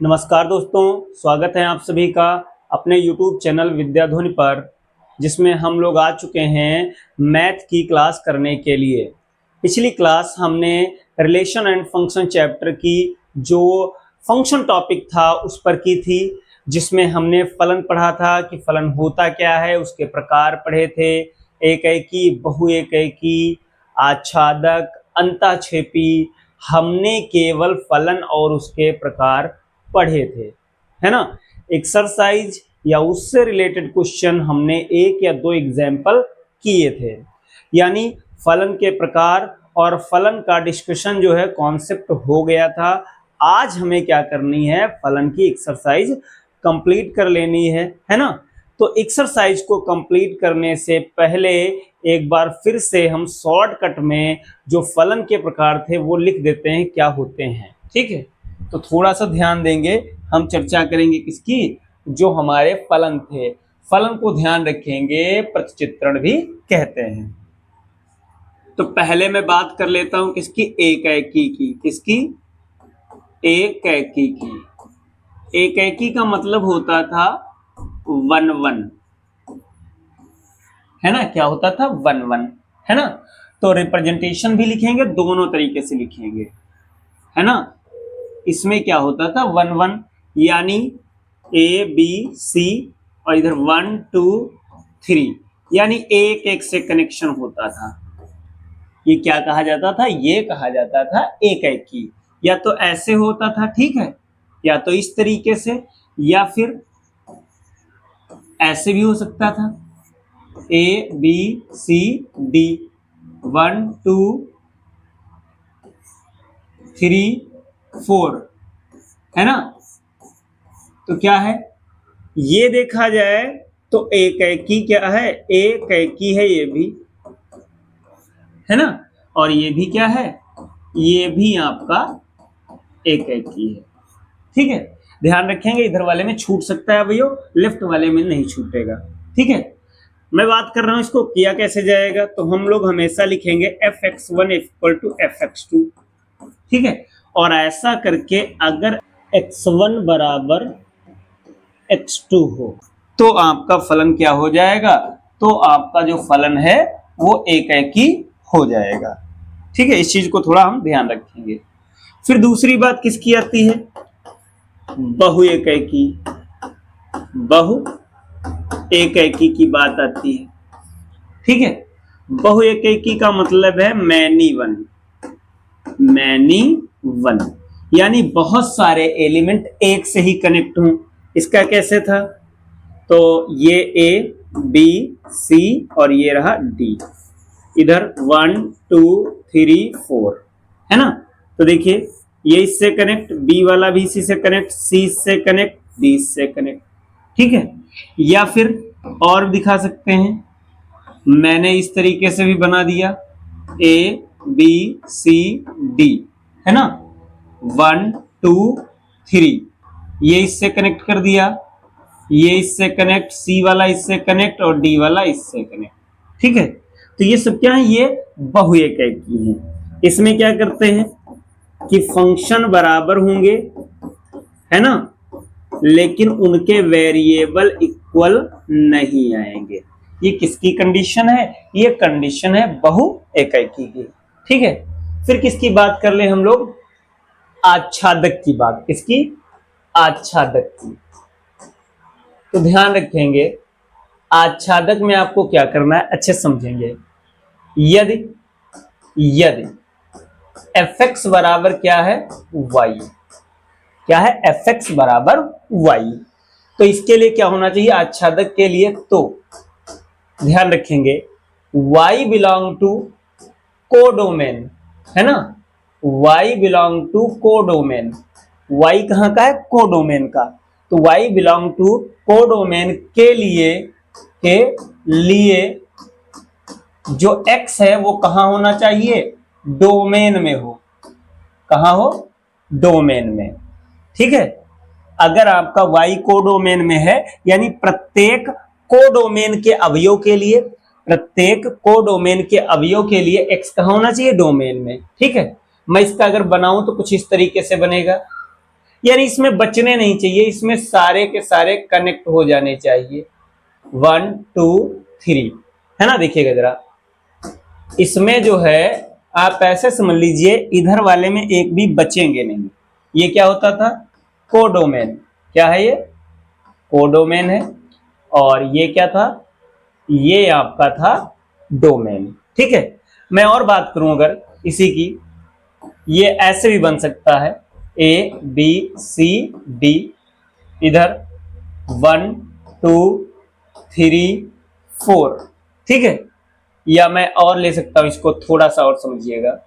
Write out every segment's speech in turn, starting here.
नमस्कार दोस्तों, स्वागत है आप सभी का अपने YouTube चैनल विद्याध्वनि पर, जिसमें हम लोग आ चुके हैं मैथ की क्लास करने के लिए। पिछली क्लास हमने रिलेशन एंड फंक्शन चैप्टर की जो फंक्शन टॉपिक था उस पर की थी, जिसमें हमने फलन पढ़ा था कि फलन होता क्या है, उसके प्रकार पढ़े थे, एक एकी, बहु एक एकी, आच्छादक, अंताक्षेपी। हमने केवल फलन और उसके प्रकार पढ़े थे, है ना। एक्सरसाइज या उससे रिलेटेड क्वेश्चन हमने एक या दो एग्जाम्पल किए थे, यानी फलन के प्रकार और फलन का डिस्कशन जो है कॉन्सेप्ट हो गया था। आज हमें क्या करनी है, फलन की एक्सरसाइज कंप्लीट कर लेनी है ना। तो एक्सरसाइज को कंप्लीट करने से पहले एक बार फिर से हम शॉर्टकट में जो फलन के प्रकार थे वो लिख देते हैं क्या होते हैं, ठीक है। तो थोड़ा सा ध्यान देंगे, हम चर्चा करेंगे किसकी, जो हमारे फलन थे। फलन को ध्यान रखेंगे, प्रतिचित्रण भी कहते हैं। तो पहले मैं बात कर लेता हूं किसकी, एकैकी की। किसकी? एकैकी की। एकैकी का मतलब होता था वन वन, है ना। क्या होता था? वन वन, है ना। तो रिप्रेजेंटेशन भी लिखेंगे, दोनों तरीके से लिखेंगे, है ना। इसमें क्या होता था? वन वन, यानी ए बी सी और इधर 1 2 3, यानी एक एक से कनेक्शन होता था। ये क्या कहा जाता था? ये कहा जाता था एकैकी। या तो ऐसे होता था, ठीक है, या तो इस तरीके से, या फिर ऐसे भी हो सकता था, ए बी सी डी, 1 2 3 4, है ना। तो क्या है, ये देखा जाए तो एकैकी क्या है? एकैकी है ये भी, है ना। और ये भी क्या है? ये भी आपका एकैकी है, ठीक है। ध्यान रखेंगे, इधर वाले में छूट सकता है भैया, लेफ्ट वाले में नहीं छूटेगा, ठीक है। मैं बात कर रहा हूं इसको किया कैसे जाएगा। तो हम लोग हमेशा लिखेंगे fx1 इक्वल टू fx2, ठीक है। और ऐसा करके अगर x1 बराबर x2 हो तो आपका फलन क्या हो जाएगा? तो आपका जो फलन है वो एकैकी हो जाएगा, ठीक है। इस चीज को थोड़ा हम ध्यान रखेंगे। फिर दूसरी बात किसकी आती है? बहु एकैकी। बहु एकैकी की बात आती है, ठीक है। बहु एकैकी का मतलब है मैनी वन। मैनी वन यानी बहुत सारे एलिमेंट एक से ही कनेक्ट हों। इसका कैसे था? तो ये ए बी सी और ये रहा डी, इधर 1 2 3 4, है ना। तो देखिए, ये इससे कनेक्ट, बी वाला भी इसी से कनेक्ट, सी से कनेक्ट, डी से कनेक्ट, ठीक है। या फिर और दिखा सकते हैं, मैंने इस तरीके से भी बना दिया, ए बी सी डी, है ना, 1 2 3, ये इससे कनेक्ट कर दिया, ये इससे कनेक्ट, सी वाला इससे कनेक्ट और डी वाला इससे कनेक्ट, ठीक है। तो ये सब क्या है? ये बहु एकैकी है। इसमें क्या करते हैं कि फंक्शन बराबर होंगे, है ना, लेकिन उनके वेरिएबल इक्वल नहीं आएंगे। ये किसकी कंडीशन है? ये कंडीशन है बहु एकैकी की, ठीक है। फिर किसकी बात कर ले हम लोग? आच्छादक की बात। किसकी? आच्छादक की। तो ध्यान रखेंगे, आच्छादक में आपको क्या करना है अच्छे समझेंगे। यदि यदि fx बराबर क्या है? y। क्या है? fx बराबर y। तो इसके लिए क्या होना चाहिए आच्छादक के लिए? तो ध्यान रखेंगे, y बिलोंग टू कोडोमेन, है ना। y belong to codomain. y कहां का है? कोडोमेन का। तो y बिलोंग टू कोडोमेन के लिए जो x है वो कहां होना चाहिए? डोमेन में हो। कहां हो? डोमेन में, ठीक है। अगर आपका y कोडोमेन में है, यानी प्रत्येक कोडोमेन के अवयव के लिए, प्रत्येक कोडोमेन के अवयव के लिए x कहां होना चाहिए? डोमेन में, ठीक है। मैं इसका अगर बनाऊं तो कुछ इस तरीके से बनेगा, यानी इसमें बचने नहीं चाहिए, इसमें सारे के सारे कनेक्ट हो जाने चाहिए। 1 2 3 है ना। देखिएगा जरा, इसमें जो है आप ऐसे समझ लीजिए, इधर वाले में एक भी बचेंगे नहीं। ये क्या होता था? कोडोमेन। क्या है ये? कोडोमेन है। और ये क्या था? ये आपका था डोमेन। ठीक है। मैं और बात करूं अगर इसी की, ये ऐसे भी बन सकता है, A B C D, इधर 1 2 3 4। ठीक है। या मैं और ले सकता हूं, इसको थोड़ा सा और समझिएगा।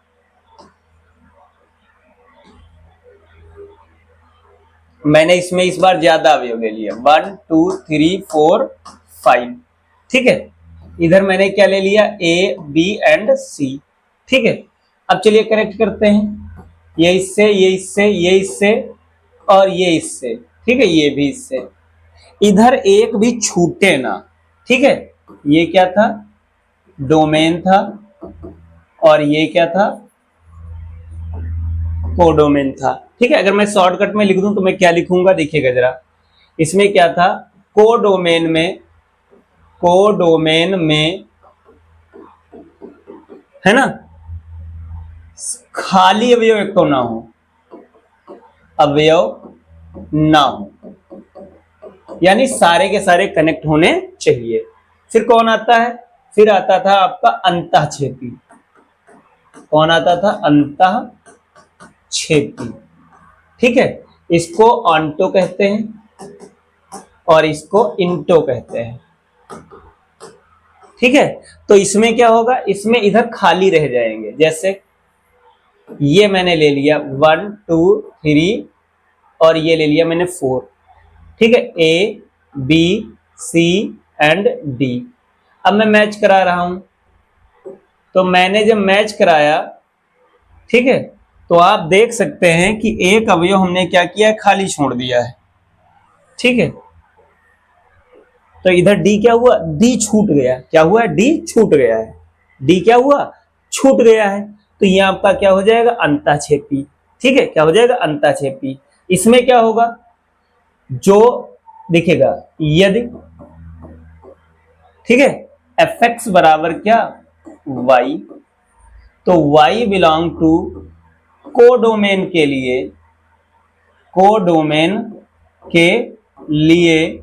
मैंने इसमें इस बार ज्यादा अवयव ले लिया, 1 2 3 4 5। ठीक है। इधर मैंने क्या ले लिया? A B and C। ठीक है। अब चलिए कनेक्ट करते हैं, ये इससे, ये इससे, ये इससे और ये इससे। ठीक है। ये भी इससे, इधर एक भी छूटे ना। ठीक है। ये क्या था? डोमेन था। और ये क्या था? कोडोमेन था। ठीक है। अगर मैं शॉर्टकट में लिख दूं तो मैं क्या लिखूंगा? देखिएगा जरा, इसमें क्या था? कोडोमेन में, कोडोमेन में है ना, खाली अवयव एक तो ना हो, अवयव ना हो, यानी सारे के सारे कनेक्ट होने चाहिए। फिर कौन आता है? फिर आता था आपका अंतःछेदी। कौन आता था? अंतःछेदी। ठीक है। इसको ऑन्टो कहते हैं और इसको इंटो कहते हैं। ठीक है। तो इसमें क्या होगा? इसमें इधर खाली रह जाएंगे। जैसे ये मैंने ले लिया 1 2 3 और ये ले लिया मैंने 4। ठीक है। A B C and D। अब मैं मैच करा रहा हूं, तो मैंने जब मैच कराया, ठीक है, तो आप देख सकते हैं कि एक अवयव हमने क्या किया है? खाली छोड़ दिया है। ठीक है। तो इधर D क्या हुआ? D छूट गया। क्या हुआ? D छूट गया है। D क्या हुआ? छूट गया है। तो ये आपका क्या हो जाएगा? अंतःछेदी। ठीक है। क्या हो जाएगा? अंतःछेदी। इसमें क्या होगा? जो दिखेगा, यदि, ठीक है, fx बराबर क्या? y, तो y बिलोंग टू कोडोमेन के लिए, कोडोमेन के लिए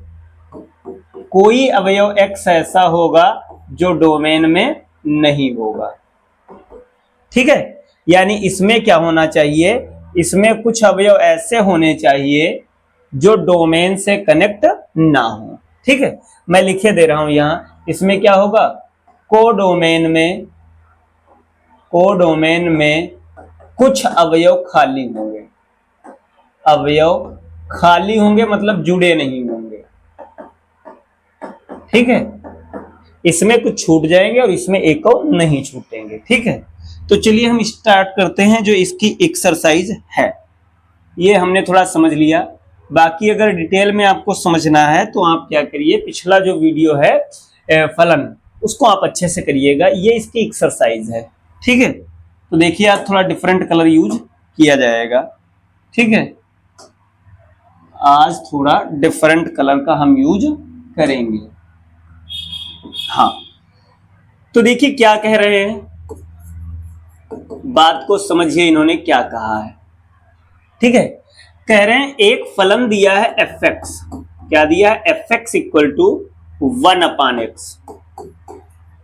कोई अवयव x ऐसा होगा जो डोमेन में नहीं होगा। ठीक है। यानी इसमें क्या होना चाहिए? इसमें कुछ अवयव ऐसे होने चाहिए जो डोमेन से कनेक्ट ना हो। ठीक है। मैं लिखे दे रहा हूं यहां, इसमें क्या होगा? कोडोमेन में, कोडोमेन में कुछ अवयव खाली होंगे। अवयव खाली होंगे मतलब जुड़े नहीं होंगे। ठीक है। इसमें कुछ छूट जाएंगे और इसमें एक और नहीं छूटेंगे। ठीक है। तो चलिए हम स्टार्ट करते हैं जो इसकी एक्सरसाइज है। ये हमने थोड़ा समझ लिया, बाकी अगर डिटेल में आपको समझना है तो आप क्या करिए, पिछला जो वीडियो है फलन, उसको आप अच्छे से करिएगा। ये इसकी एक्सरसाइज है। ठीक है। तो देखिए आज थोड़ा डिफरेंट कलर यूज किया जाएगा। ठीक है। आज थोड़ा डिफरेंट कलर का हम यूज करेंगे। हाँ, तो देखिए क्या कह रहे हैं, बात को समझिए इन्होंने क्या कहा है। ठीक है। कह रहे हैं एक फलन दिया है fx। क्या दिया है? fx equal to 1 upon x।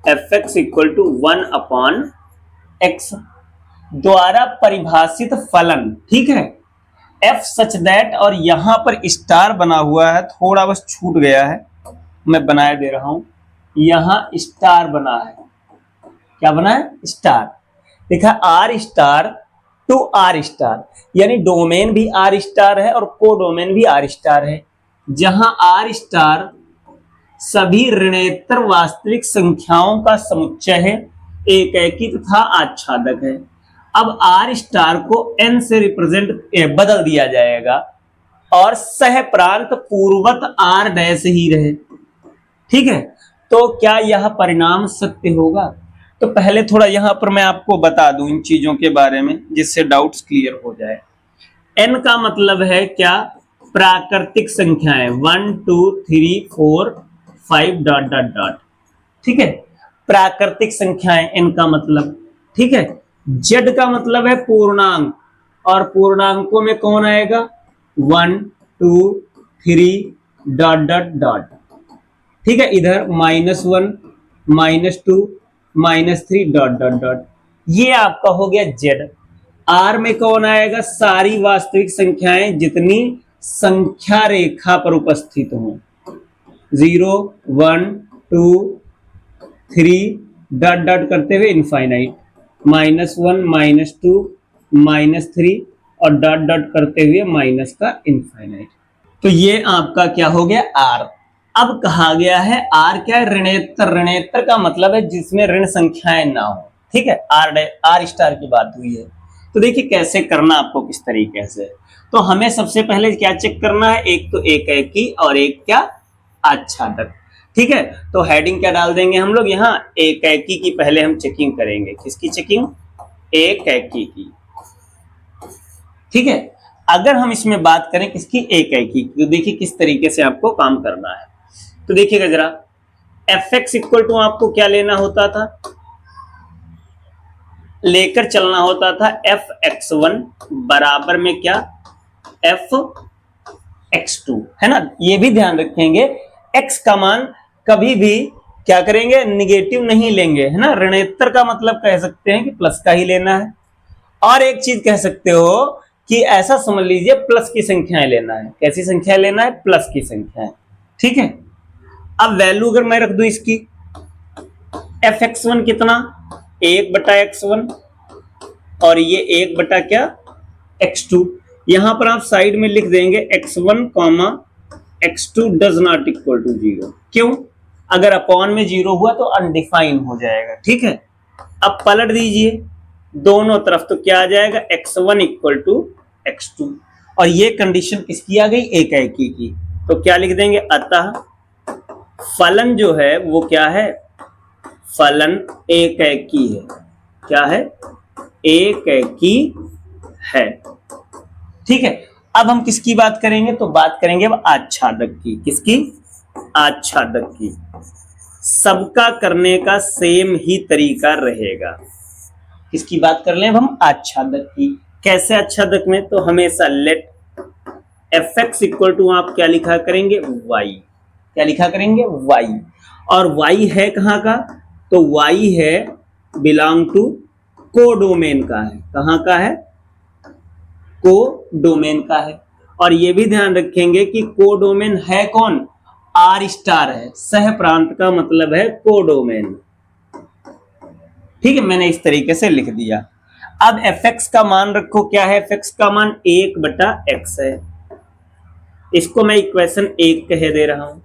fx equal to 1 upon x द्वारा परिभाषित फलन। ठीक है। f सच दैट, और यहां पर स्टार बना हुआ है, थोड़ा बस छूट गया है, मैं बनाए दे रहा हूं। यहां स्टार बना है। क्या बना है? स्टार। देखा, R star to R star, यानी डोमेन भी आर स्टार है और कोडोमेन भी आर स्टार है। जहां आर स्टार सभी ऋणेतर वास्तविक संख्याओं का समुच्चय है, एकैकी तथा आच्छादक है। अब आर स्टार को एन से रिप्रेजेंट बदल दिया जाएगा और सह प्रांत पूर्वत आर डैश ही रहे। ठीक है। तो क्या यह परिणाम सत्य होगा? तो पहले थोड़ा यहां पर मैं आपको बता दूं इन चीजों के बारे में, जिससे डाउट्स क्लियर हो जाए। n का मतलब है क्या, प्राकृतिक संख्याएं, 1 2 3 4 5 डॉट डॉट डॉट, ठीक है, प्राकृतिक संख्याएं n का मतलब, ठीक है। z का मतलब है पूर्णांक, और पूर्णांकों में कौन आएगा, 1 2 3 डॉट डॉट डॉट, ठीक है। इधर -1 -2 -3 डॉट डॉट डॉट, ये आपका हो गया z। r में कौन आएगा, सारी वास्तविक संख्याएं जितनी संख्या रेखा पर उपस्थित हों, 0 1 2 3 डॉट डॉट करते हुए इनफाइनाइट, -1 -2 -3 और डॉट डॉट करते हुए माइनस का इनफाइनाइट। तो ये आपका क्या हो गया, r। अब कहा गया है r क्या है, ऋणेतर। ऋणेतर का मतलब है जिसमें ऋण संख्याएं ना हो, ठीक है, r स्टार की बात हुई है। तो देखिए कैसे करना आपको, किस तरीके से। तो हमें सबसे पहले क्या चेक करना है, एक तो एकाएकी और एक क्या, आच्छादक, ठीक है। तो हेडिंग क्या डाल देंगे हम लोग यहाँ, एकाएकी की पहले हम चेकिंग करेंगे। किसकी चेकिंग, एकाएकी की, ठीक है। अगर हम इसमें बात करें किसकी, एकाएकी की, तो देखिए किस तरीके से आपको काम करना है। तो देखिएगा जरा, fx इक्वल टू आपको क्या लेना होता था, लेकर चलना होता था fx1 बराबर में क्या, fx2, है ना। ये भी ध्यान रखेंगे, x का मान कभी भी क्या करेंगे, निगेटिव नहीं लेंगे, है ना। ऋणेतर का मतलब कह सकते हैं कि प्लस का ही लेना है। और एक चीज कह सकते हो कि ऐसा समझ लीजिए प्लस की संख्याएं लेना है। कैसी संख्या लेना है, प्लस की संख्याएं, ठीक है। अब वैल्यू अगर मैं रख दूं इसकी, fx1 कितना, 1/x1, और ये 1 क्या, x2। यहां पर आप साइड में लिख देंगे x1, x2 does not equal to 0। क्यों, अगर अपॉन में 0 हुआ तो अनडिफाइन हो जाएगा, ठीक है। अब पलट दीजिए दोनों तरफ, तो क्या आ जाएगा, x1 इक्वल टू x2, और ये कंडीशन किसकी आ गई, एकाएकी की। तो क्या लिख देंगे, अतः फलन जो है वो क्या है, फलन एकाएकी है। क्या है, एकाएकी है, ठीक है। अब हम किसकी बात करेंगे, तो बात करेंगे अब आच्छादक की। किसकी, आच्छादक की। सबका करने का सेम ही तरीका रहेगा। किसकी बात कर लें हम, आच्छादक की। कैसे आच्छादक में, तो हमेशा लेट fx इक्वल टू आप क्या लिखा करेंगे, y। क्या लिखा करेंगे, y। और y है कहाँ का, तो y है बिलोंग टू कोडोमेन का है। कहाँ का है, कोडोमेन का है। और ये भी ध्यान रखेंगे कि कोडोमेन है कौन, r स्टार है। सह प्रांत का मतलब है कोडोमेन, ठीक है। मैंने इस तरीके से लिख दिया। अब fx का मान रखो, क्या है, fx का मान 1/x है। इसको मैं इक्वेशन 1 कह दे रहा हूं।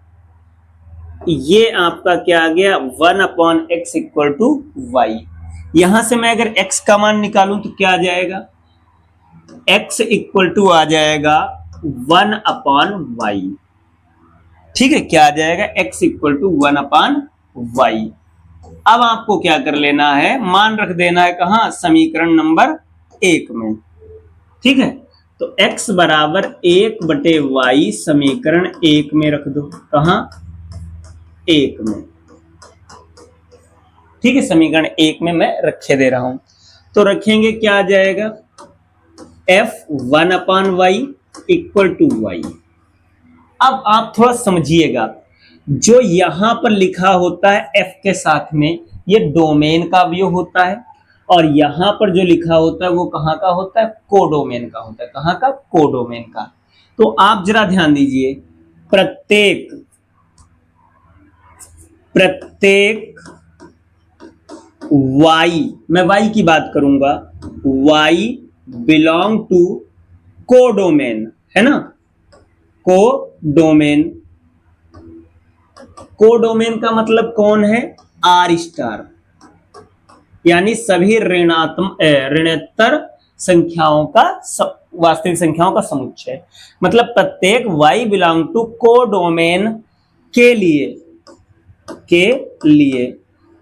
ये आपका क्या आ गया, 1/x इक्वल टू y। यहां से मैं अगर x का मान निकालूं तो क्या आ जाएगा, x इक्वल टू आ जाएगा 1/y, ठीक है। क्या आ जाएगा, x इक्वल टू 1/y। अब आपको क्या कर लेना है, मान रख देना है कहां, समीकरण नंबर 1 में, ठीक है। तो x बराबर 1/y समीकरण 1 में रख दो। कहां, 1 में, ठीक है। समीकरण 1 में मैं रखे दे रहा हूं। तो रखेंगे, क्या आ जाएगा, f1/y इक्वल टू y। अब आप थोड़ा समझिएगा, जो यहां पर लिखा होता है f के साथ में, ये डोमेन का अवयव होता है, और यहां पर जो लिखा होता है वो कहां का होता है, कोडोमेन का होता है। कहां का, कोडोमेन का। तो आप जरा ध्यान दीजिए, प्रत्येक y, मैं y की बात करूंगा, y बिलोंग टू कोडोमेन, है ना। कोडोमेन, कोडोमेन का मतलब कौन है, r स्टार, यानी सभी ऋणोत्तर संख्याओं का वास्तविक संख्याओं का समुच्चय। मतलब प्रत्येक y बिलोंग टू कोडोमेन के लिए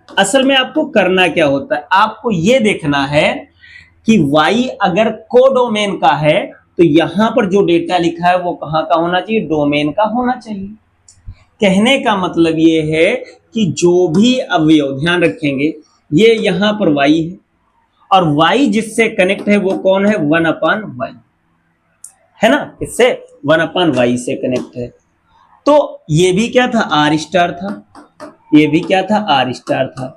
असल में आपको करना क्या होता है, आपको यह देखना है कि y अगर कोडोमेन का है तो यहां पर जो डेटा लिखा है वो कहाँ का होना चाहिए, डोमेन का होना चाहिए। कहने का मतलब ये है कि जो भी अवयव, ध्यान रखेंगे, ये यहां पर y है और y जिससे कनेक्ट है वो कौन है, 1/y है ना, इससे 1/y से कनेक्ट है। तो ये भी क्या था, आर स्टार था, ये भी क्या था, आर स्टार था।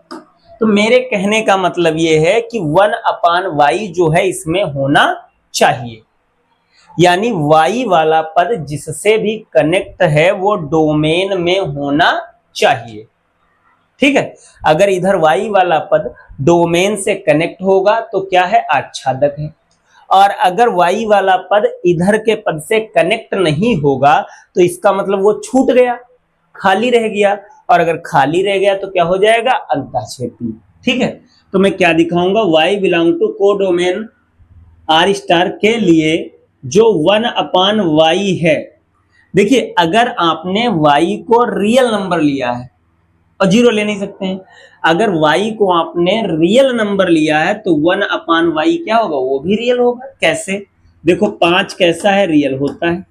तो मेरे कहने का मतलब ये है कि 1/y जो है इसमें होना चाहिए, यानी y वाला पद जिससे भी कनेक्ट है वो डोमेन में होना चाहिए। ठीक है, अगर इधर y वाला पद डोमेन से कनेक्ट होगा तो क्या है, आच्छादक है, और अगर y वाला पद इधर के पद से कनेक्ट नहीं होगा तो इसका मतलब वो छूट गया, खाली रह गया, और अगर खाली रह गया तो क्या हो जाएगा, अंतःक्षेपी। ठीक है, तो मैं क्या दिखाऊंगा, y belong to codomain R star के लिए जो 1/y है। देखिए, अगर आपने y को रियल नंबर लिया है और जीरो ले नहीं सकते हैं, अगर y को आपने रियल नंबर लिया है तो 1/y क्या होगा, वो भी रियल होगा। कैसे, देखो 5 कैसा है, रियल होता है,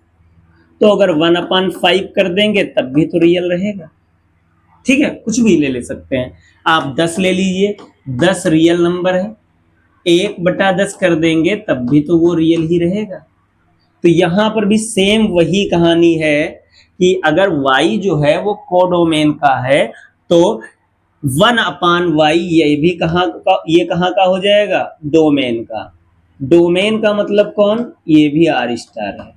तो अगर 1/5 कर देंगे तब भी तो रियल रहेगा। ठीक है, कुछ भी ले सकते हैं, आप 10 ले लीजिए, 10 रियल नंबर है, 1/10 कर देंगे तब भी तो वो रियल ही रहेगा। तो यहां पर भी सेम वही कहानी है कि अगर y जो है वो कोडोमेन का है तो 1/y ये भी कहाँ का हो जाएगा, डोमेन का। डोमेन का मतलब कौन, ये भी आर स्टार है।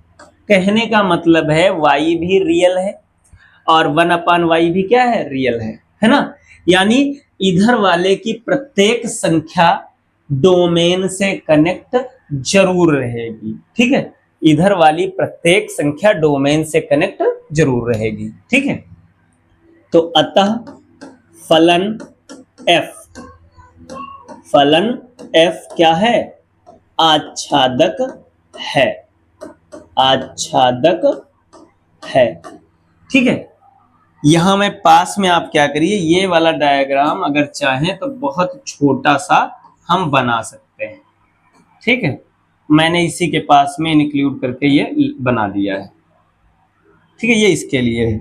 कहने का मतलब है y भी रियल है और 1/y भी क्या है, रियल है ना। यानी इधर वाले की प्रत्येक संख्या डोमेन से कनेक्ट जरूर रहेगी। ठीक है, इधर वाली प्रत्येक संख्या डोमेन से कनेक्ट जरूर रहेगी। ठीक है, तो अतः फलन f क्या है, आच्छादक है, आच्छादक है। ठीक है, यहां मैं पास में आप क्या करिए, ये वाला डायग्राम अगर चाहें तो बहुत छोटा सा हम बना सकते हैं। ठीक है, मैंने इसी के पास में इंक्लूड करके ये बना दिया है। ठीक है, ये इसके लिए है।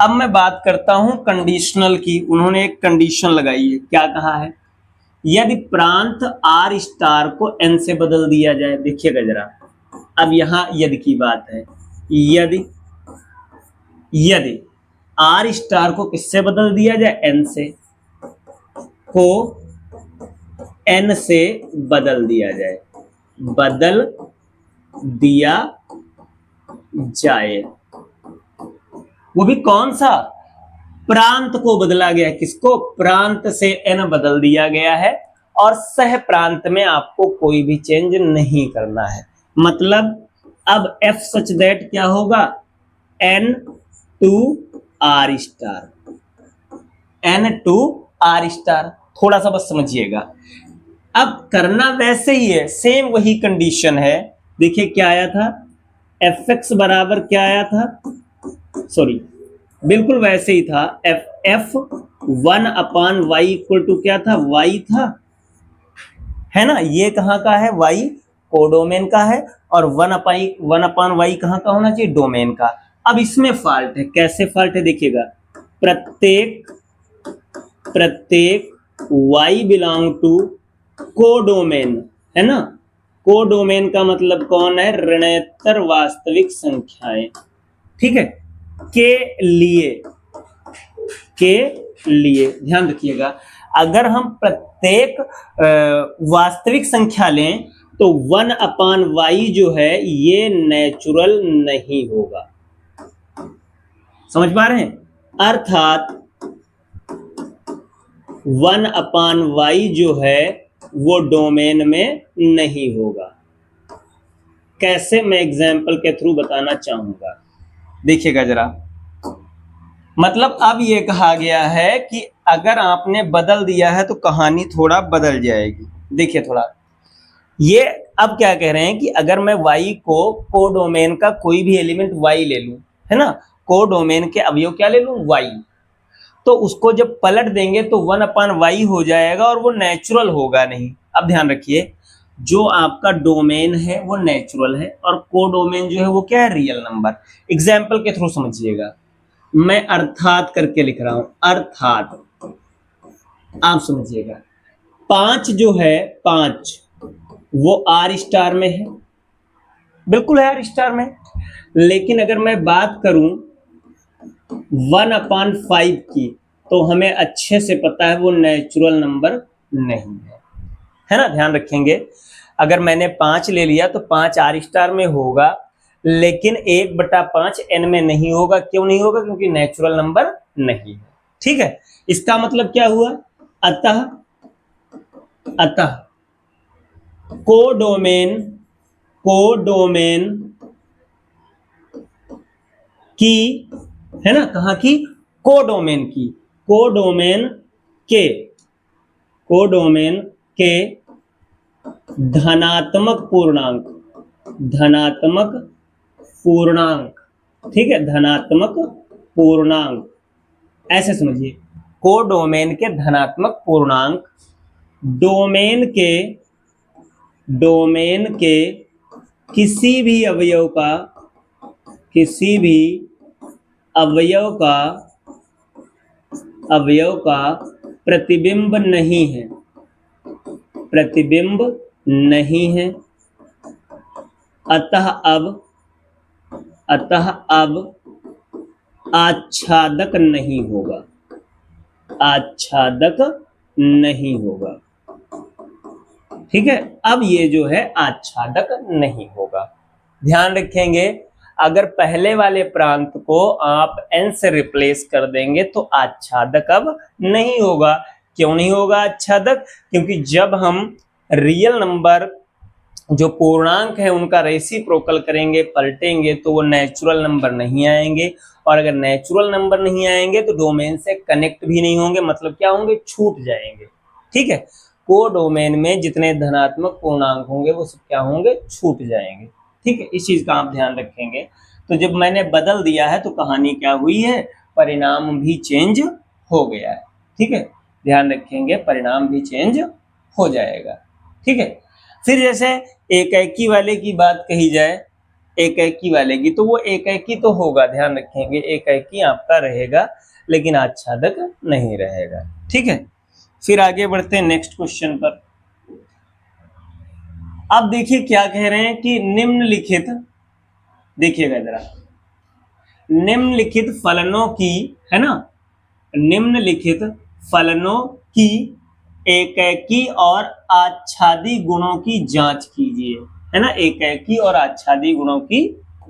अब मैं बात करता हूं कंडीशनल की। उन्होंने एक कंडीशन लगाई है, क्या कहा है, यदि प्रांत आर स्टार को एन से बदल दिया जाए। देखिएगा जरा, अब यहां यदि की बात है, यदि आर स्टार को किससे बदल दिया जाए, एन से, को एन से बदल दिया जाए, बदल दिया जाए, वो भी कौन सा, प्रांत को बदला गया है। किसको, प्रांत से एन बदल दिया गया है और सह प्रांत में आपको कोई भी चेंज नहीं करना है। मतलब अब एफ सच दैट क्या होगा, N to R star, N to R star. थोड़ा सा बस समझिएगा, अब करना वैसे ही है, सेम वही कंडीशन है। देखिए क्या आया था, एफ एक्स बराबर क्या आया था, सॉरी बिल्कुल वैसे ही था, एफ 1/y इक्वल टू क्या था, y था, है ना। ये कहाँ का है, y कोडोमेन का है, और 1/y कहाँ का होना चाहिए, डोमेन का। अब इसमें फॉल्ट है, कैसे फॉल्ट है देखिएगा, प्रत्येक y बिलोंग टू कोडोमेन, है ना। कोडोमेन का मतलब कौन है, ऋणोत्तर वास्तविक संख्याएं। ठीक है, के लिए ध्यान रखिएगा, अगर हम प्रत्येक वास्तविक संख्या लें तो 1/y जो है ये नेचुरल नहीं होगा। समझ पा रहे हैं, अर्थात 1/y जो है वो डोमेन में नहीं होगा। कैसे, मैं एग्जाम्पल के थ्रू बताना चाहूंगा, देखिएगा जरा। मतलब अब ये कहा गया है कि अगर आपने बदल दिया है तो कहानी थोड़ा बदल जाएगी। देखिए थोड़ा, ये अब क्या कह रहे हैं कि अगर मैं y को कोडोमेन का कोई भी एलिमेंट y ले लूं, है ना, कोडोमेन के अवयव क्या ले लूं, y, तो उसको जब पलट देंगे तो 1/y हो जाएगा और वो नेचुरल होगा नहीं। अब ध्यान रखिए, जो आपका डोमेन है वो नेचुरल है और कोडोमेन जो है वो क्या है, रियल नंबर। एग्जाम्पल के थ्रू समझिएगा, मैं अर्थात करके लिख रहा हूं, अर्थात, आप समझिएगा। 5 जो है, 5 वो आर स्टार में है, बिल्कुल है आर स्टार में। लेकिन अगर मैं बात करूं 1/5 की, तो हमें अच्छे से पता है वो नेचुरल नंबर नहीं है ना, ध्यान रखेंगे। अगर मैंने 5 ले लिया तो 5 आर स्टार में होगा, लेकिन 1/5 एन में नहीं होगा। क्यों नहीं होगा? क्योंकि नेचुरल नंबर नहीं है। ठीक है, इसका मतलब क्या हुआ? अतः अतः कोडोमेन कोडोमेन की, है ना, कहाँ की? कोडोमेन की, कोडोमेन के कोडोमेन के धनात्मक पूर्णांक, धनात्मक पूर्णांक, ठीक है, धनात्मक पूर्णांक, ऐसे समझिए। कोडोमेन के धनात्मक पूर्णांक डोमेन के किसी भी अवयव का, किसी भी अवयव का प्रतिबिंब नहीं है, प्रतिबिंब नहीं है। अतः अब आच्छादक नहीं होगा, आच्छादक नहीं होगा। ठीक है, अब ये जो है आच्छादक नहीं होगा। ध्यान रखेंगे, अगर पहले वाले प्रांत को आप n से रिप्लेस कर देंगे तो आच्छादक अब नहीं होगा। क्यों नहीं होगा आच्छादक? क्योंकि जब हम रियल नंबर जो पूर्णांक है उनका रेसिप्रोकल करेंगे, पलटेंगे, तो वो नेचुरल नंबर नहीं आएंगे, और अगर नेचुरल नंबर नहीं आएंगे तो डोमेन से कनेक्ट भी नहीं होंगे, मतलब क्या होंगे? छूट जाएंगे। ठीक है, कोडोमेन में जितने धनात्मक पूर्णांक होंगे वो सब क्या होंगे? छूट जाएंगे। ठीक है, इस चीज का आप ध्यान रखेंगे। तो जब मैंने बदल दिया है तो कहानी क्या हुई है? परिणाम भी चेंज हो गया है। ठीक है, ध्यान रखेंगे, परिणाम भी चेंज हो जाएगा। ठीक है, फिर जैसे एकैकी वाले की बात कही जाए, एकैकी वाले की, तो वो एकैकी तो होगा, ध्यान रखेंगे, एकैकी आपका रहेगा, लेकिन आच्छादक नहीं रहेगा। ठीक है, फिर आगे बढ़ते हैं नेक्स्ट क्वेश्चन पर। अब देखिए क्या कह रहे हैं कि निम्नलिखित, देखिएगा जरा, निम्नलिखित फलनों की, है ना, निम्नलिखित फलनों की एकैकी और आच्छादी गुणों की जांच कीजिए, है ना, एकैकी और आच्छादी गुणों की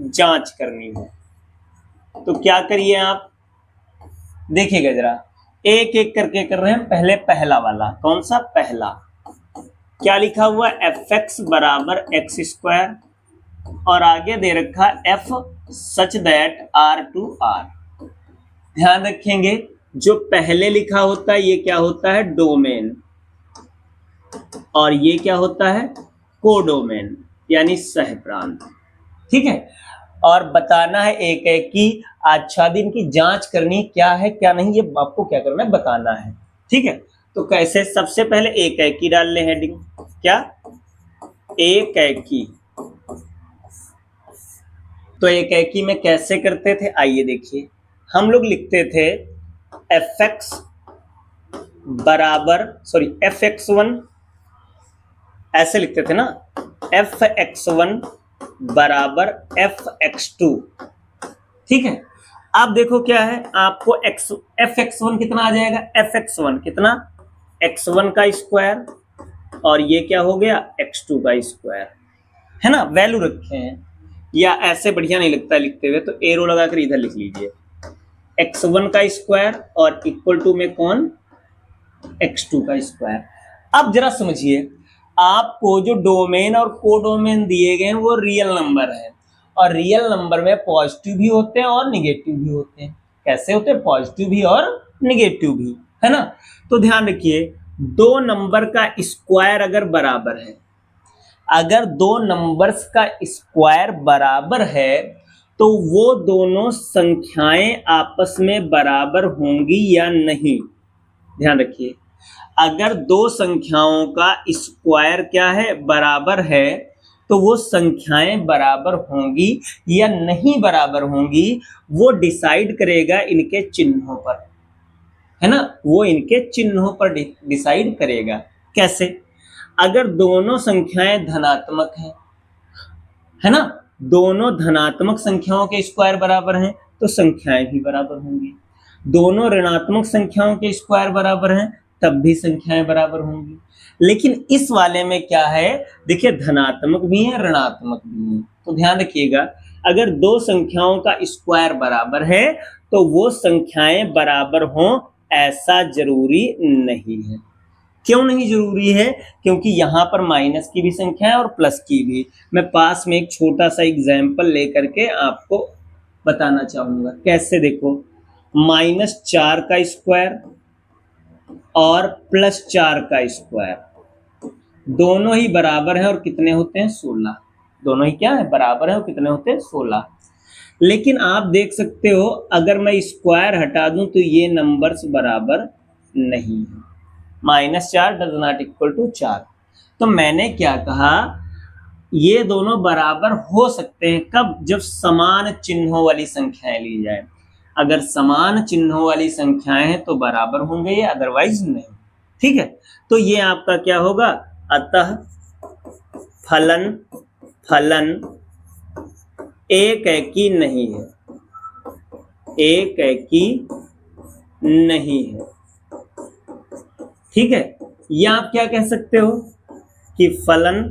जांच करनी है। तो क्या करिए आप, देखिएगा जरा, एक एक करके कर रहे हैं। पहले पहला वाला, कौन सा? पहला क्या लिखा हुआ? fx बराबर एक्स स्क्वायर, और आगे दे रखा f such that r to r। ध्यान रखेंगे, जो पहले लिखा होता है ये क्या होता है? डोमेन, और ये क्या होता है? कोडोमेन, यानी सह प्रांत। ठीक है, और बताना है एकैकी आच्छादन की जांच करनी, क्या है क्या नहीं, ये आपको क्या करना है? बताना है। ठीक है, तो कैसे? सबसे पहले एकैकी डाल ले हेडिंग, क्या? एकैकी। तो एकैकी में कैसे करते थे? आइए देखिए, हम लोग लिखते थे fx बराबर, सॉरी fx1, ऐसे लिखते थे ना, fx1 बराबर fx2। ठीक है, अब देखो क्या है, आपको fx1 कितना आ जाएगा? fx1 कितना? x1 का स्क्वायर, और ये क्या हो गया? x2 का स्क्वायर, है ना, वैल्यू रखे हैं। या ऐसे बढ़िया नहीं लगता लिखते हुए, तो एरो लगाकर इधर लिख लीजिए, x1 का स्क्वायर और इक्वल टू में कौन? x2 का स्क्वायर। अब जरा समझिए, आपको जो डोमेन और कोडोमेन दिए गए हैं वो रियल नंबर है, और रियल नंबर में पॉजिटिव भी होते हैं और निगेटिव भी होते हैं। कैसे होते हैं? पॉजिटिव भी और निगेटिव भी, है ना। तो ध्यान रखिए, दो नंबर का स्क्वायर अगर बराबर है, अगर दो नंबर्स का स्क्वायर बराबर है तो वो दोनों संख्याएं आपस में बराबर होंगी या नहीं? ध्यान रखिए, अगर दो संख्याओं का स्क्वायर क्या है, बराबर है, तो वो संख्याएं बराबर होंगी या नहीं बराबर होंगी, वो डिसाइड करेगा इनके चिन्हों पर, है ना, वो इनके चिन्हों पर डिसाइड करेगा। कैसे? अगर दोनों संख्याएं धनात्मक हैं, है ना, दोनों धनात्मक संख्याओं के स्क्वायर बराबर हैं तो संख्याएं भी बराबर होंगी। दोनों ऋणात्मक संख्याओं के स्क्वायर बराबर हैं तब भी संख्याएं बराबर होंगी। लेकिन इस वाले में क्या है, देखिए धनात्मक भी है ऋणात्मक भी है। तो ध्यान रखिएगा, अगर दो संख्याओं का स्क्वायर बराबर है तो वो संख्याएं बराबर हों ऐसा जरूरी नहीं है। क्यों नहीं जरूरी है? क्योंकि यहाँ पर माइनस की भी संख्या है और प्लस की भी। मैं पास में एक छोटा सा एग्जाम्पल लेकर के आपको बताना चाहूंगा। कैसे? देखो, -4 का स्क्वायर और +4 का स्क्वायर दोनों ही बराबर है और कितने होते हैं? 16। दोनों ही क्या है? बराबर है और कितने होते हैं? 16। लेकिन आप देख सकते हो अगर मैं स्क्वायर हटा दूं तो ये नंबर्स बराबर नहीं है। -4 डज नॉट इक्वल टू 4। तो मैंने क्या कहा, ये दोनों बराबर हो सकते हैं कब? जब समान चिन्हों वाली संख्याएं ली जाए। अगर समान चिन्हों वाली संख्याएं हैं तो बराबर होंगे ये, अदरवाइज नहीं। ठीक है, तो ये आपका क्या होगा? अतः फलन फलन एक एकी नहीं है, एक एकी नहीं है। ठीक है, या आप क्या कह सकते हो कि फलन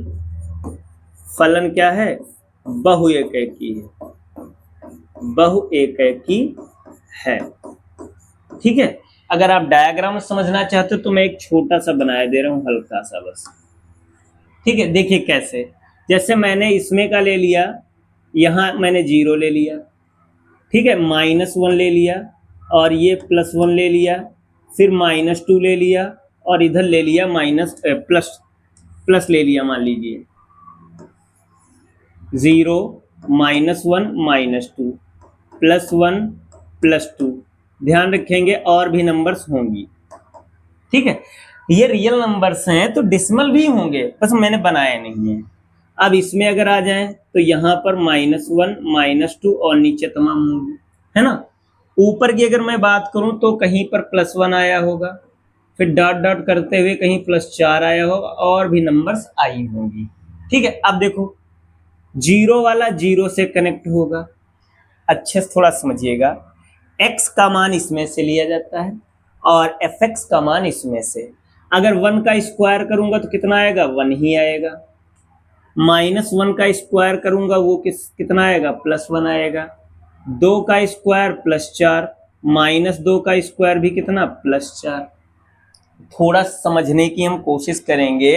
फलन क्या है? बहु एक एकी है, बहु एक एकी है। ठीक है, अगर आप डायग्राम समझना चाहते हो तो मैं एक छोटा सा बनाया दे रहा हूं, हल्का सा बस। ठीक है, देखिए कैसे। जैसे मैंने इसमें का ले लिया, यहां मैंने 0 ले लिया, ठीक है, -1 ले लिया और ये +1 ले लिया, फिर -2 ले लिया और इधर ले लिया प्लस ले लिया। मान लीजिए 0 -1 -2 +1 +2। ध्यान रखेंगे और भी नंबर्स होंगी। ठीक है, ये रियल नंबर्स हैं तो डेसिमल भी होंगे, बस मैंने बनाया नहीं है। अब इसमें अगर आ जाएं तो यहाँ पर -1 -2 और नीचे तमाम होंगे, है ना। ऊपर की अगर मैं बात करूं तो कहीं पर +1 आया होगा, फिर डॉट डॉट करते हुए कहीं +4 आया होगा और भी नंबर्स आई होंगी। ठीक है, अब देखो 0 वाला 0 से कनेक्ट होगा। अच्छे से थोड़ा समझिएगा, x का मान इसमें से लिया जाता है और fx का मान इसमें से। अगर 1 का स्क्वायर करूंगा तो कितना आएगा? 1 ही आएगा। -1 का स्क्वायर करूंगा वो कितना आएगा? +1 आएगा। 2 का स्क्वायर +4, -2 का स्क्वायर भी कितना? +4। थोड़ा समझने की हम कोशिश करेंगे।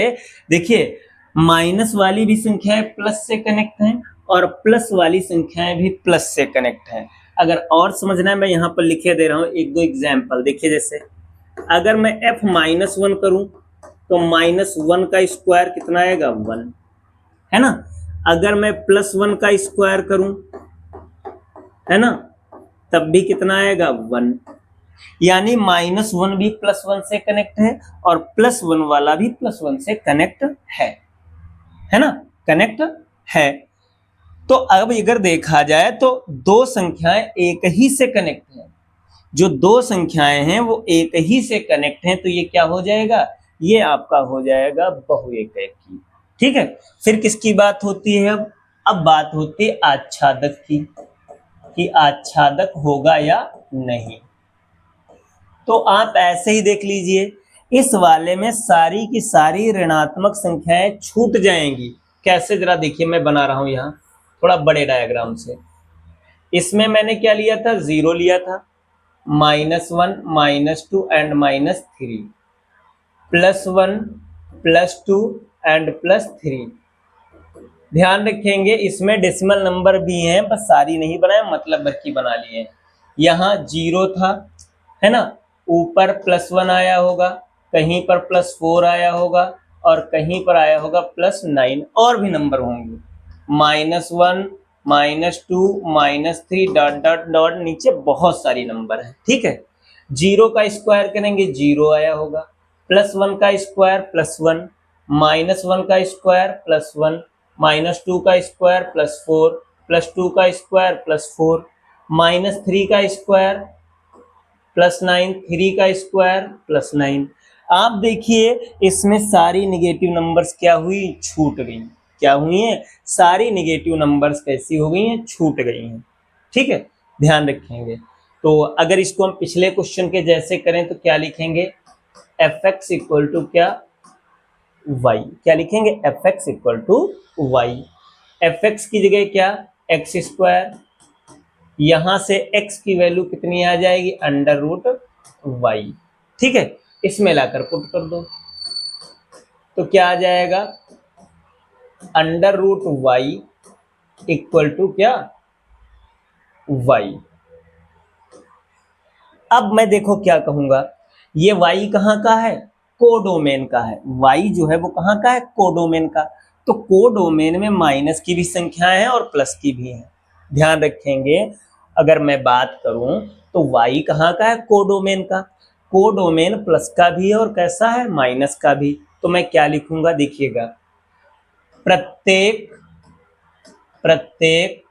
देखिए, माइनस वाली भी संख्याएं प्लस से कनेक्ट हैं और प्लस वाली संख्याएं भी प्लस से कनेक्ट हैं। अगर और समझना है मैं यहाँ पर लिखे दे रहा हूँ एक दो एग्जाम्पल। देखिए, जैसे अगर मैं f-1 करूं तो -1 का स्क्वायर कितना आएगा? 1, है ना। अगर मैं +1 का स्क्वायर करूं, है ना, तब भी कितना आएगा? 1। यानी -1 भी +1 से कनेक्ट है और +1 वाला भी +1 से कनेक्ट है ना, कनेक्ट है। तो अब अगर देखा जाए तो दो संख्याएं एक ही से कनेक्ट हैं। जो दो संख्याएं हैं वो एक ही से कनेक्ट हैं, तो ये क्या हो जाएगा? ये आपका हो जाएगा बहु एक एकी। ठीक है, फिर किसकी बात होती है? अब बात होती है आच्छादक की, कि आच्छादक होगा या नहीं। तो आप ऐसे ही देख लीजिए, इस वाले में सारी की सारी ऋणात्मक संख्याएं छूट जाएंगी। कैसे? जरा देखिए, मैं बना रहा हूं यहाँ थोड़ा बड़े डायग्राम से। इसमें मैंने क्या लिया था? 0 लिया था, -1 -2 एंड -3, +1 +2 एंड +3। ध्यान रखेंगे इसमें डेसिमल नंबर भी हैं, बस सारी नहीं बनाए, मतलब भर की बना लिए। यहाँ 0 था, है ना, ऊपर +1 आया होगा, कहीं पर +4 आया होगा और कहीं पर आया होगा +9, और भी नंबर होंगे, -1 -2 -3 डॉट डॉट डॉट, नीचे बहुत सारी नंबर है। ठीक है, 0 का स्क्वायर करेंगे 0 आया होगा, +1 का स्क्वायर +1, -1 का स्क्वायर +1, -2 का स्क्वायर +4, +2 का स्क्वायर +4, -3 का स्क्वायर +9, 3 का स्क्वायर +9। आप देखिए इसमें सारी निगेटिव नंबर्स क्या हुई, छूट गई। क्या हुई है, सारी निगेटिव नंबर्स कैसी हो गई हैं, छूट गई हैं। ठीक है, ध्यान रखेंगे। तो अगर इसको हम पिछले क्वेश्चन के जैसे करें तो क्या लिखेंगे, fx इक्वल टू क्या, y। क्या लिखेंगे, fx equal to y। fx की जगह क्या, एक्स स्क्वायर, यहां से x की वैल्यू कितनी आ जाएगी, √y। ठीक है, इसमें लाकर पुट कर दो तो क्या आ जाएगा, √y इक्वल टू क्या, y। अब मैं देखो क्या कहूंगा, ये y कहाँ का है, कोडोमेन का है। y जो है वो कहाँ का है, कोडोमेन का। तो कोडोमेन में माइनस की भी संख्याएं हैं और प्लस की भी हैं। ध्यान रखेंगे, अगर मैं बात करूं तो y कहाँ का है, कोडोमेन का। कोडोमेन प्लस का भी है और कैसा है, माइनस का भी। तो मैं क्या लिखूंगा, देखिएगा, प्रत्येक प्रत्येक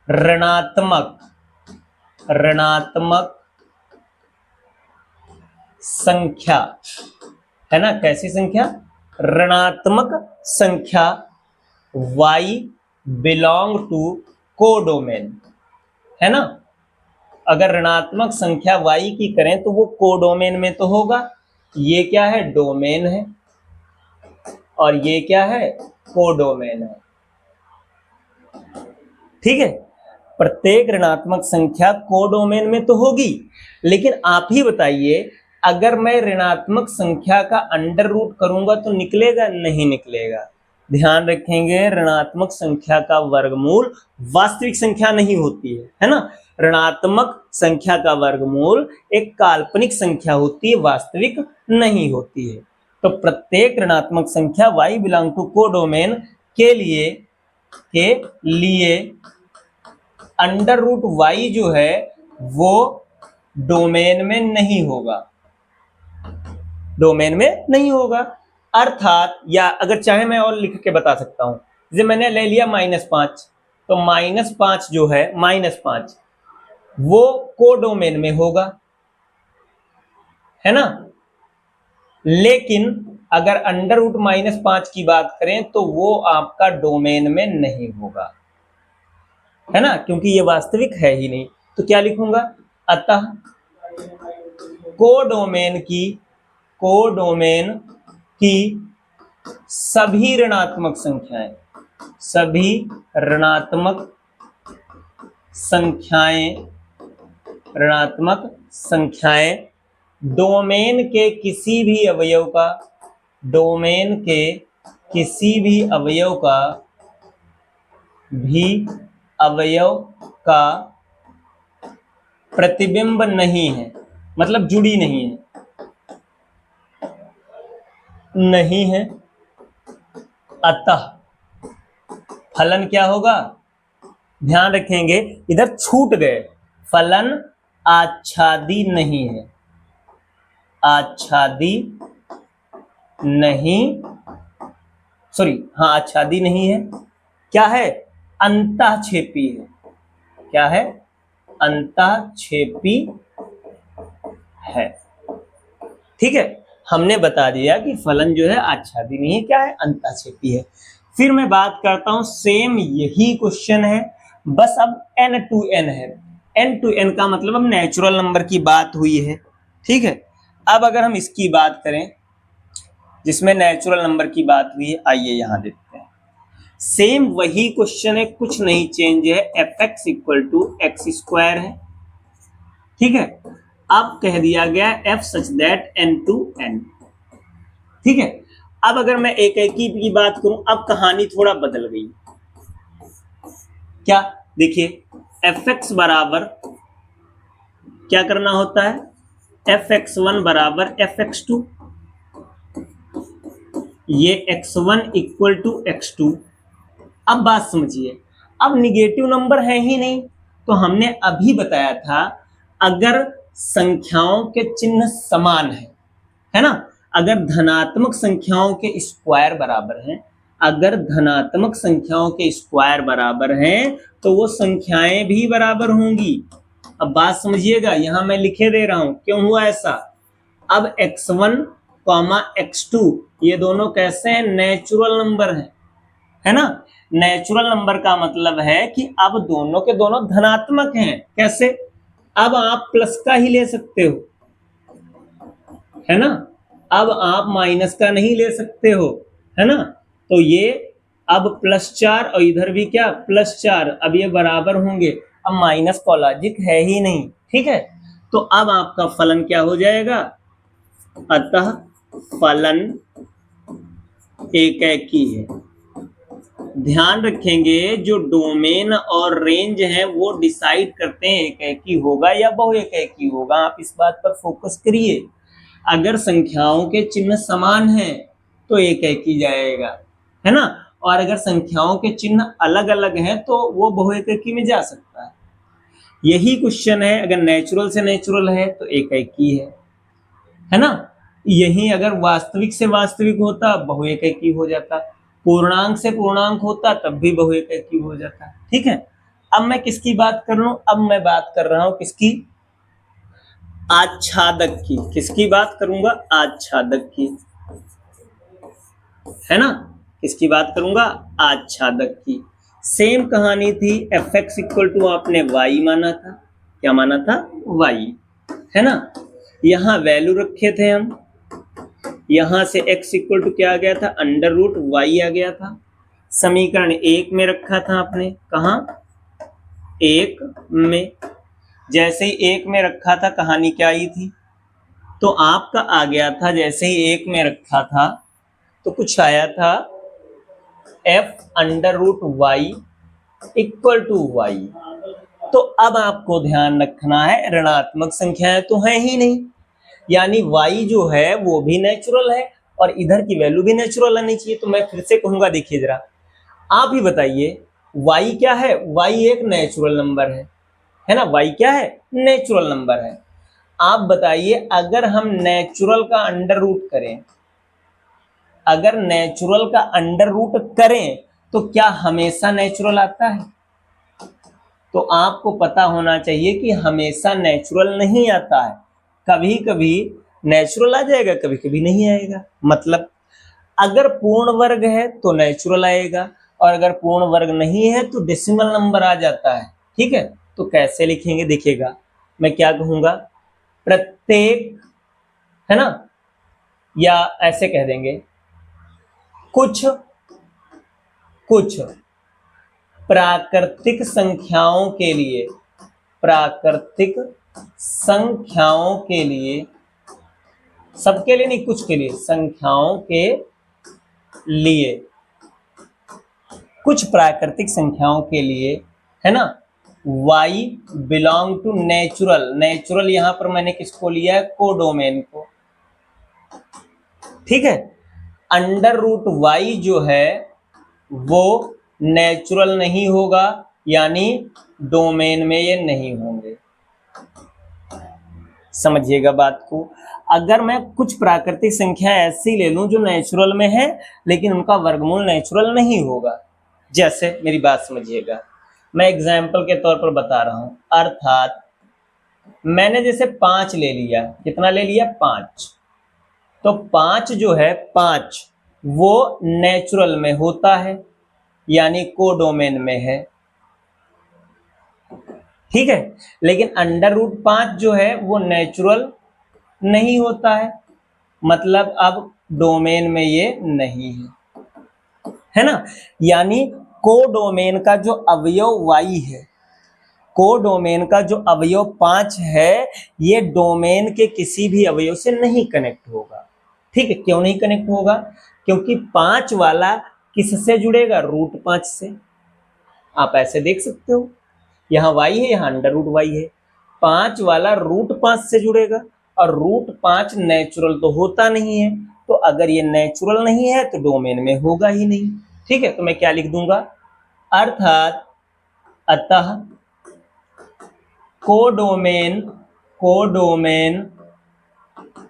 ऋणात्मक ऋणात्मक संख्या, है ना, कैसी संख्या, ऋणात्मक संख्या y बिलोंग टू कोडोमेन, है ना। अगर ऋणात्मक संख्या y की करें तो वो कोडोमेन में तो होगा। ये क्या है, डोमेन है, और ये क्या है, कोडोमेन है। ठीक है, प्रत्येक ऋणात्मक संख्या कोडोमेन में तो होगी, लेकिन आप ही बताइए, अगर मैं ऋणात्मक संख्या का अंडर रूट करूंगा तो निकलेगा, नहीं निकलेगा। ध्यान रखेंगे, ऋणात्मक संख्या का वर्गमूल वास्तविक संख्या नहीं होती है ना। ऋणात्मक संख्या का वर्गमूल एक काल्पनिक संख्या होती है, वास्तविक नहीं होती है। तो प्रत्येक ऋणात्मक संख्या y बिलोंग टू कोडोमेन के लिए √y जो है वो डोमेन में नहीं होगा, डोमेन में नहीं होगा। अर्थात, या अगर चाहे मैं और लिख के बता सकता हूं, जैसे मैंने ले लिया -5, तो -5 जो है, -5 वो कोडोमेन में होगा, है ना। लेकिन अगर √-5 की बात करें तो वो आपका डोमेन में नहीं होगा, है ना, क्योंकि ये वास्तविक है ही नहीं। तो क्या लिखूंगा, अतः कोडोमेन की सभी ऋणात्मक संख्याएं डोमेन के किसी भी अवयव का प्रतिबिंब नहीं है, मतलब जुड़ी नहीं है। अतः फलन क्या होगा, ध्यान रखेंगे, इधर छूट गए, फलन आच्छादी नहीं है, आच्छादी नहीं है। क्या है, अंतःक्षेपी है। क्या है, अंतःक्षेपी है। ठीक है, हमने बता दिया कि फलन जो है आच्छादी नहीं है, क्या है, अंतःक्षेपी है। फिर मैं बात करता हूं, सेम यही क्वेश्चन है, बस अब n to n है। n to n का मतलब अब नेचुरल नंबर की बात हुई है। ठीक है, अब अगर हम इसकी बात करें जिसमें नेचुरल नंबर की बात हुई है, आइए यहां देखते हैं। सेम वही क्वेश्चन है, कुछ नहीं चेंज है, fx इक्वल टू x² है। ठीक है, अब कह दिया गया f such that n to n। ठीक है, अब अगर मैं एक की बात करूं, अब कहानी थोड़ा बदल गई। क्या, देखिए, fx बराबर क्या करना होता है, fx1 बराबर fx2, ये x1 इक्वल टू x2। अब बात समझिए, अब निगेटिव नंबर है ही नहीं, तो हमने अभी बताया था, अगर संख्याओं के चिन्ह समान है ना, अगर धनात्मक संख्याओं के स्क्वायर बराबर हैं, अगर धनात्मक संख्याओं के स्क्वायर बराबर हैं तो वो संख्याएं भी बराबर होंगी। अब बात समझिएगा, यहां मैं लिखे दे रहा हूं क्यों हुआ ऐसा। अब x1 x2 ये दोनों कैसे हैं, नेचुरल नंबर हैं, है ना। नेचुरल नंबर का मतलब है कि अब दोनों के दोनों धनात्मक हैं। कैसे, अब आप प्लस का ही ले सकते हो, है ना, अब आप माइनस का नहीं ले सकते हो, है ना। तो ये अब +4 और इधर भी क्या +4, अब ये बराबर होंगे। अब माइनस का लॉजिक है ही नहीं, ठीक है। तो अब आपका फलन क्या हो जाएगा, अतः फलन एकेकी है। ध्यान रखेंगे जो डोमेन और रेंज है वो डिसाइड करते हैं एकेकी होगा या बहुएकेकी होगा। आप इस बात पर फोकस करिए। अगर संख्याओं के चिन्ह समान हैं तो एकेकी जाएगा, है ना, और अगर संख्याओं के चिन्ह अलग अलग हैं तो वो बहुएकेकी में जा सकता है। यही क्वेश्चन है, अगर नेचुरल से नेचुरल है तो एकेकी है ना। यही अगर वास्तविक से वास्तविक होता बहुएकेकी हो जाता, पूर्णांक से पूर्णांक होता तब भी बहुएकेकी हो जाता, ठीक है। अब मैं किसकी बात कर रहा हूं, अब मैं बात कर रहा हूं किसकी, आच्छादक की। किसकी बात करूंगा, आच्छादक की, है ना। किसकी बात करूंगा, आच्छादक की। सेम कहानी थी, fx इक्वल टू आपने y माना था, क्या माना था, y, है ना। यहां वैल्यू रखे थे हम, यहां से x इक्वल टू क्या आ गया था, √y आ गया था। समीकरण 1 में रखा था आपने, कहा 1 में। जैसे ही 1 में रखा था कहानी क्या आई थी, तो आपका आ गया था, जैसे ही 1 में रखा था तो कुछ आया था f√y इक्वल टू y। तो अब आपको ध्यान रखना है ऋणात्मक संख्याएं तो है ही नहीं, यानी y जो है वो भी नेचुरल है और इधर की वैल्यू भी नेचुरल आनी चाहिए। तो मैं फिर से कहूंगा, देखिए जरा आप ही बताइए, y क्या है, y एक नेचुरल नंबर है ना, y क्या है, नेचुरल नंबर है। आप बताइए अगर हम नेचुरल का अंडर रूट करें, अगर नेचुरल का अंडर रूट करें तो क्या हमेशा नेचुरल आता है, तो आपको पता होना चाहिए कि हमेशा नेचुरल नहीं आता है। कभी कभी नेचुरल आ जाएगा, कभी कभी नहीं आएगा। मतलब अगर पूर्ण वर्ग है तो नेचुरल आएगा और अगर पूर्ण वर्ग नहीं है तो डेसिमल नंबर आ जाता है, ठीक है। तो कैसे लिखेंगे, देखिएगा मैं क्या कहूंगा, प्रत्येक, है ना, या ऐसे कह देंगे कुछ प्राकृतिक संख्याओं के लिए, प्राकृतिक संख्याओं के लिए, सबके लिए नहीं, कुछ के लिए, संख्याओं के लिए, कुछ प्राकृतिक संख्याओं के लिए, है ना, y belong to natural. Natural यहां पर मैंने किसको लिया है, कोडोमेन को, ठीक है। √y जो है वो नेचुरल नहीं होगा, यानी डोमेन में ये नहीं होंगे। समझिएगा बात को। अगर मैं कुछ प्राकृतिक संख्या ऐसी ले लूं जो नेचुरल में है लेकिन उनका वर्गमूल नेचुरल नहीं होगा, जैसे मेरी बात समझिएगा, मैं एग्जाम्पल के तौर पर बता रहा हूं। अर्थात मैंने जैसे 5 ले लिया, कितना ले लिया, 5। तो 5 जो है, 5 वो नेचुरल में होता है, यानी कोडोमेन में है, ठीक है। लेकिन √5 जो है वो नेचुरल नहीं होता है, मतलब अब डोमेन में ये नहीं है ना। यानी कोडोमेन का जो अवयव y है, कोडोमेन का जो अवयव 5 है, ये डोमेन के किसी भी अवयव से नहीं कनेक्ट होगा, ठीक है। क्यों नहीं कनेक्ट होगा, क्योंकि 5 वाला किससे जुड़ेगा, √5 से। आप ऐसे देख सकते हो, यहाँ y है, यहाँ √y है, 5 वाला √5 से जुड़ेगा और √5 नेचुरल तो होता नहीं है, तो अगर ये नेचुरल नहीं है तो डोमेन में होगा ही नहीं, ठीक है। तो मैं क्या लिख दूंगा, अर्थात अतः कोडोमेन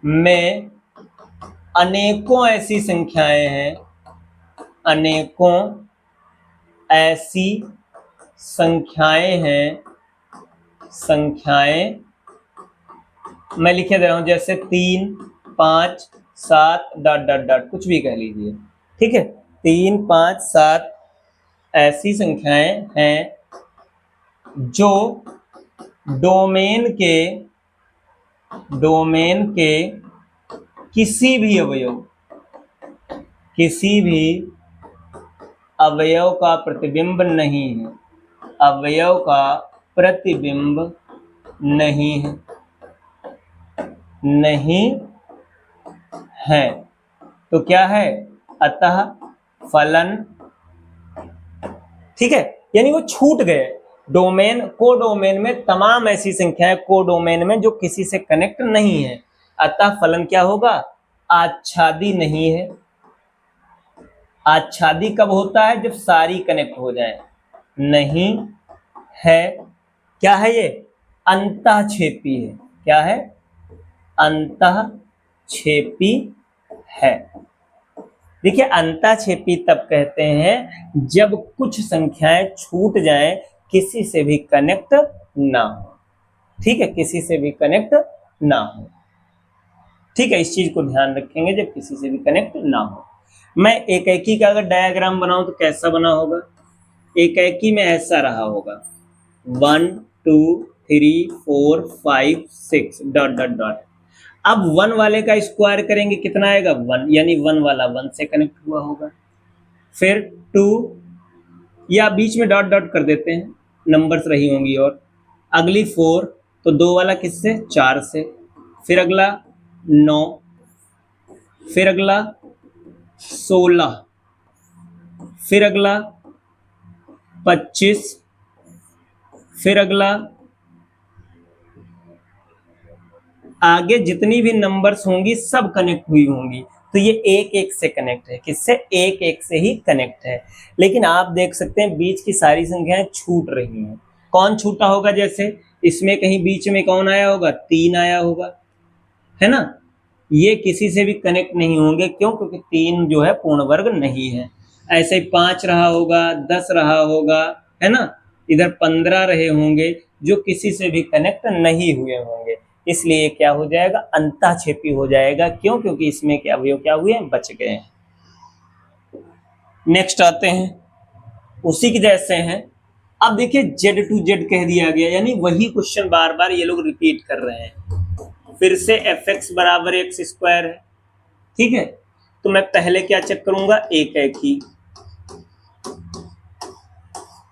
में अनेकों ऐसी संख्याएं हैं, अनेकों ऐसी संख्याएं हैं, संख्याएं मैं लिखे दे रहा हूं, जैसे 3, 5, 7 डॉट डॉट डॉट, कुछ भी कह लीजिए, ठीक है। 3, 5, 7 ऐसी संख्याएं हैं जो डोमेन के किसी भी अवयव का प्रतिबिंब नहीं है, अवयव का प्रतिबिंब नहीं है, नहीं है। तो क्या है? अतः फलन, ठीक है, यानी वो छूट गए। डोमेन, कोडोमेन में तमाम ऐसी संख्याएं कोडोमेन में जो किसी से कनेक्ट नहीं है, अतः फलन क्या होगा? आच्छादी नहीं है। आच्छादी कब होता है? जब सारी कनेक्ट हो जाए। नहीं है, क्या है ये? अंतःक्षेपी है। क्या है? अंतःक्षेपी है। देखिए, अंतःक्षेपी तब कहते हैं जब कुछ संख्याएं छूट जाएं, किसी से भी कनेक्ट ना हो, ठीक है, किसी से भी कनेक्ट ना हो, ठीक है, इस चीज को ध्यान रखेंगे, जब किसी से भी कनेक्ट ना हो। मैं एकैकी का अगर डायग्राम बनाऊं तो कैसा बना होगा? एकैकी में ऐसा रहा होगा, 1 2 3 4 5 6 डॉट डॉट डॉट। अब 1 वाले का स्क्वायर करेंगे, कितना आएगा? 1, यानी 1 वाला 1 से कनेक्ट हुआ होगा। फिर 2, या बीच में डॉट डॉट कर देते हैं, नंबर्स रही होंगी। और अगली 4, तो 2 वाला किससे? 4 से। फिर अगला 9, फिर अगला 16, फिर अगला 25, फिर अगला, आगे जितनी भी नंबर्स होंगी सब कनेक्ट हुई होंगी। तो ये एक एक से कनेक्ट है, किससे? एक एक से ही कनेक्ट है। लेकिन आप देख सकते हैं बीच की सारी संख्याएं छूट रही हैं। कौन छूटा होगा? जैसे इसमें कहीं बीच में कौन आया होगा? 3 आया होगा, है ना। ये किसी से भी कनेक्ट नहीं होंगे, क्यों? क्योंकि 3 जो है पूर्ण वर्ग नहीं है। ऐसे ही 5 रहा होगा, 10 रहा होगा, है ना। इधर 15 रहे होंगे जो किसी से भी कनेक्ट नहीं हुए होंगे, इसलिए क्या हो जाएगा? अंतःक्षेपी हो जाएगा। क्यों? क्योंकि इसमें के अवयव क्या हुए हैं? बच गए हैं। नेक्स्ट आते हैं, उसी के जैसे हैं। अब देखिए Z to Z कह दिया गया, यानी वही क्वेश्चन बार बार ये लोग रिपीट कर रहे हैं। फिर से fx बराबर x स्क्वायर है, ठीक है। तो मैं पहले क्या चेक करूंगा? एकैकी।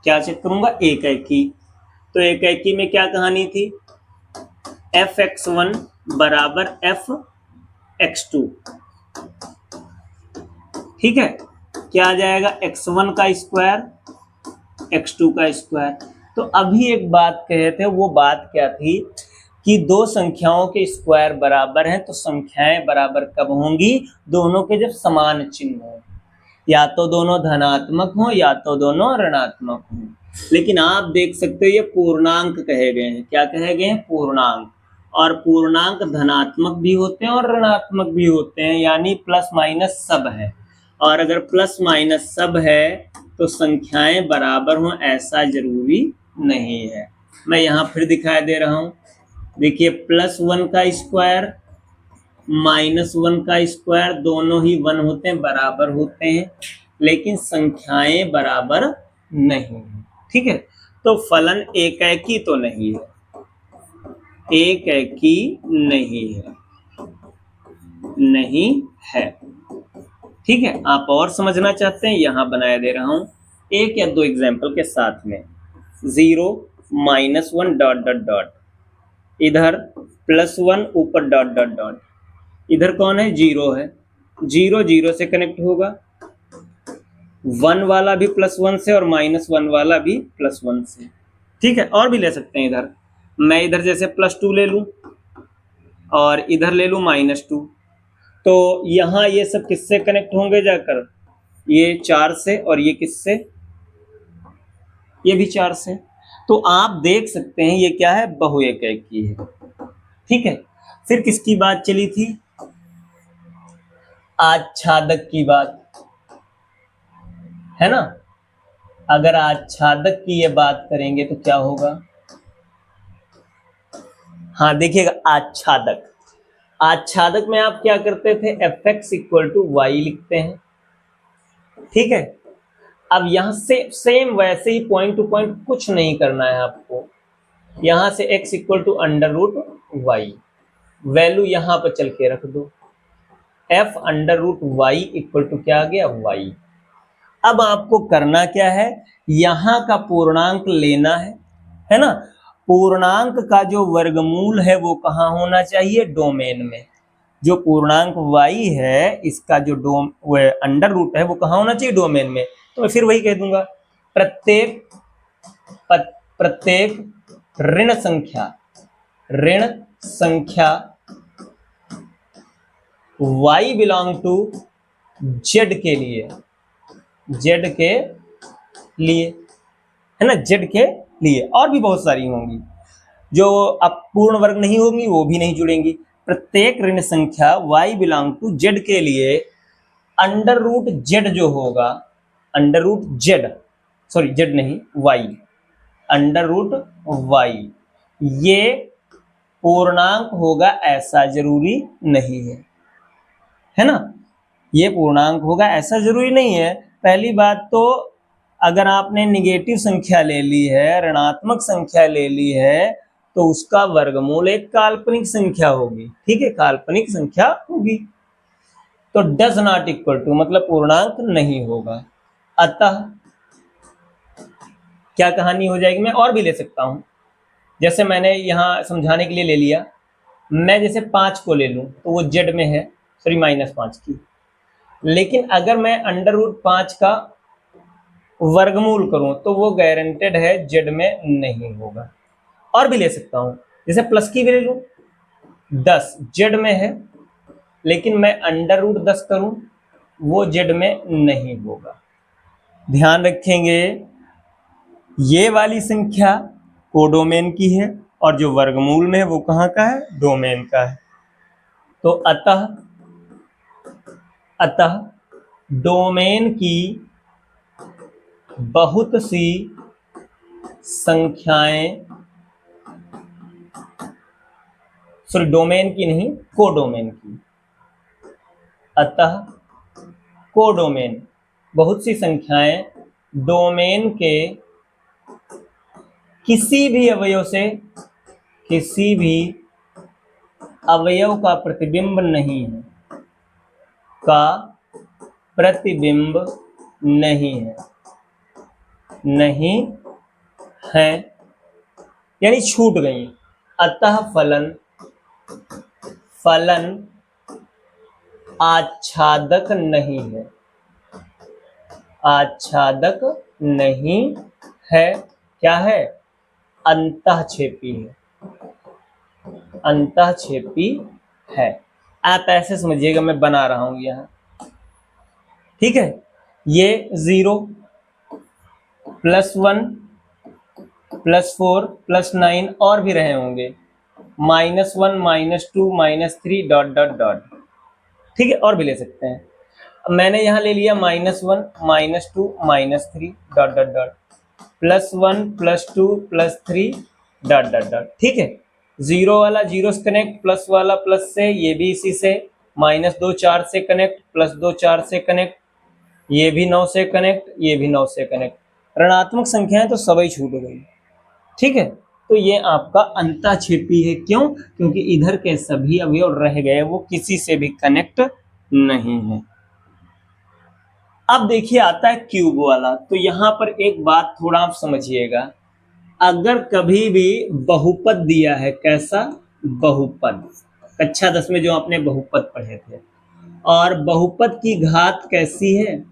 क्या चेक करूंगा? एकैकी। तो एकैकी में क्या कहानी थी? fx1 बराबर fx2, ठीक है। क्या आ जाएगा? x1 का स्क्वायर, x2 का स्क्वायर। तो अभी एक बात कहे थे, वो बात क्या थी कि दो संख्याओं के स्क्वायर बराबर हैं, तो संख्याएं बराबर कब होंगी? दोनों के जब समान चिन्ह हो, या तो दोनों धनात्मक हो या तो दोनों ऋणात्मक हो। लेकिन आप देख सकते हो ये पूर्णांक कहे गए हैं। क्या कहे गए हैं? पूर्णांक। और पूर्णांक धनात्मक भी होते हैं और ऋणात्मक भी होते हैं, यानी प्लस माइनस सब है। और अगर प्लस माइनस सब है तो संख्याएं बराबर हों ऐसा जरूरी नहीं है। मैं यहाँ फिर दिखाई दे रहा हूँ, देखिए +1 का स्क्वायर -1 का स्क्वायर दोनों ही 1 होते हैं, बराबर होते हैं, लेकिन संख्याएं बराबर नहीं है, ठीक है। तो फलन एकैकी तो नहीं है, एकैकी नहीं है, नहीं है, ठीक है। आप और समझना चाहते हैं, यहां बनाया दे रहा हूं एक या दो एग्जाम्पल के साथ में। 0 -1 डॉट डॉट डॉट, इधर +1 ऊपर डॉट डॉट डॉट, इधर कौन है? 0 है। 0 0 से कनेक्ट होगा, 1 वाला भी +1 से और -1 वाला भी +1 से, ठीक है। और भी ले सकते हैं, इधर मैं इधर जैसे +2 ले लूं और इधर ले लूं -2, तो यहाँ ये सब किससे कनेक्ट होंगे जाकर? ये 4 से, और ये किससे? ये भी 4 से। तो आप देख सकते हैं ये क्या है? बहुएकैकी है, ठीक है। फिर किसकी बात चली थी? आच्छादक की बात, है ना। अगर आच्छादक की ये बात करेंगे तो क्या होगा? हाँ देखिएगा, आच्छादक, आच्छादक में आप क्या करते थे, F X equal to Y लिखते हैं, ठीक है। अब यहां से सेम वैसे ही पॉइंट टू पॉइंट कुछ नहीं करना है आपको, यहां से x equal to under root Y, value यहां पर चल के रख दो, f under root Y equal to क्या आ गया, y। अब आपको करना क्या है, यहां का पूर्णांक लेना है ना। पूर्णांक का जो वर्गमूल है वो कहाँ होना चाहिए, डोमेन में। जो पूर्णांक y है इसका जो अंडर रूट है वो कहाँ होना चाहिए, डोमेन में। तो मैं फिर वही कह दूंगा, प्रत्येक प्रत्येक ऋण संख्या y बिलोंग टू z के लिए, z के लिए, है ना, z के लिए। और भी बहुत सारी होंगी जो अब पूर्ण वर्ग नहीं होंगी, वो भी नहीं जुड़ेंगी। प्रत्येक ऋण संख्या y बिलोंग टू z के लिए अंडर रूट z जो होगा, under root z, sorry z नहीं y, अंडर रूट y, ये पूर्णांक होगा ऐसा जरूरी नहीं है ना। ये पूर्णांक होगा ऐसा जरूरी नहीं है। पहली बात तो अगर आपने निगेटिव संख्या ले ली है, ऋणात्मक संख्या ले ली है, तो उसका वर्गमूल एक काल्पनिक संख्या होगी, ठीक है, काल्पनिक संख्या होगी। तो डज नॉट इक्वल टू मतलब पूर्णांक नहीं होगा। अतः क्या कहानी हो जाएगी, मैं और भी ले सकता हूं, जैसे मैंने यहां समझाने के लिए ले लिया, मैं जैसे 5 को ले लूं तो वो जेड में है, सॉरी -5 की, लेकिन अगर मैं अंडर रूट 5 का वर्गमूल करूं तो वो गारंटेड है जेड में नहीं होगा। और भी ले सकता हूं, जैसे प्लस की भी ले लूं, 10 जेड में है, लेकिन मैं अंडर रूट 10 करूं वो जेड में नहीं होगा। ध्यान रखेंगे, ये वाली संख्या कोडोमेन की है और जो वर्गमूल में है वो कहाँ का है, डोमेन का है। तो अतः डोमेन की बहुत सी संख्याएं, सॉरी डोमेन की नहीं, कोडोमेन की, अतः कोडोमेन बहुत सी संख्याएं डोमेन के किसी भी अवयव का प्रतिबिंब नहीं है, का प्रतिबिंब नहीं है, नहीं है, यानी छूट गई। अतः फलन आच्छादक नहीं है, आच्छादक नहीं है, क्या है, अंतःक्षेपी है, अंतःक्षेपी है। आप ऐसे समझिएगा, मैं बना रहा हूं यहां, ठीक है। ये 0 +1 +4 +9 और भी रहे होंगे, -1 -2 -3 डॉट डॉट डॉट, ठीक है, और भी ले सकते हैं। अब मैंने यहाँ ले लिया -1 -2 -3 dot dot dot, +1 +2 +3 dot dot dot, ठीक है। 0 वाला 0 से कनेक्ट, प्लस वाला प्लस से, ये भी इसी से, -2 4 से कनेक्ट, +2 4 से कनेक्ट, ये भी 9 से कनेक्ट, ये भी 9 से कनेक्ट। ऋणात्मक संख्याएं तो सभी छूट गई, ठीक है। तो ये आपका अंतःक्षेपी है, क्यों, क्योंकि इधर के सभी अवयव रह गए, वो किसी से भी कनेक्ट नहीं है। अब देखिए आता है क्यूब वाला, तो यहां पर एक बात थोड़ा आप समझिएगा, अगर कभी भी बहुपद दिया है, कैसा बहुपद, कक्षा 10 में जो आपने बहुपद पढ़े थे, और बहुपद की घात कैसी है,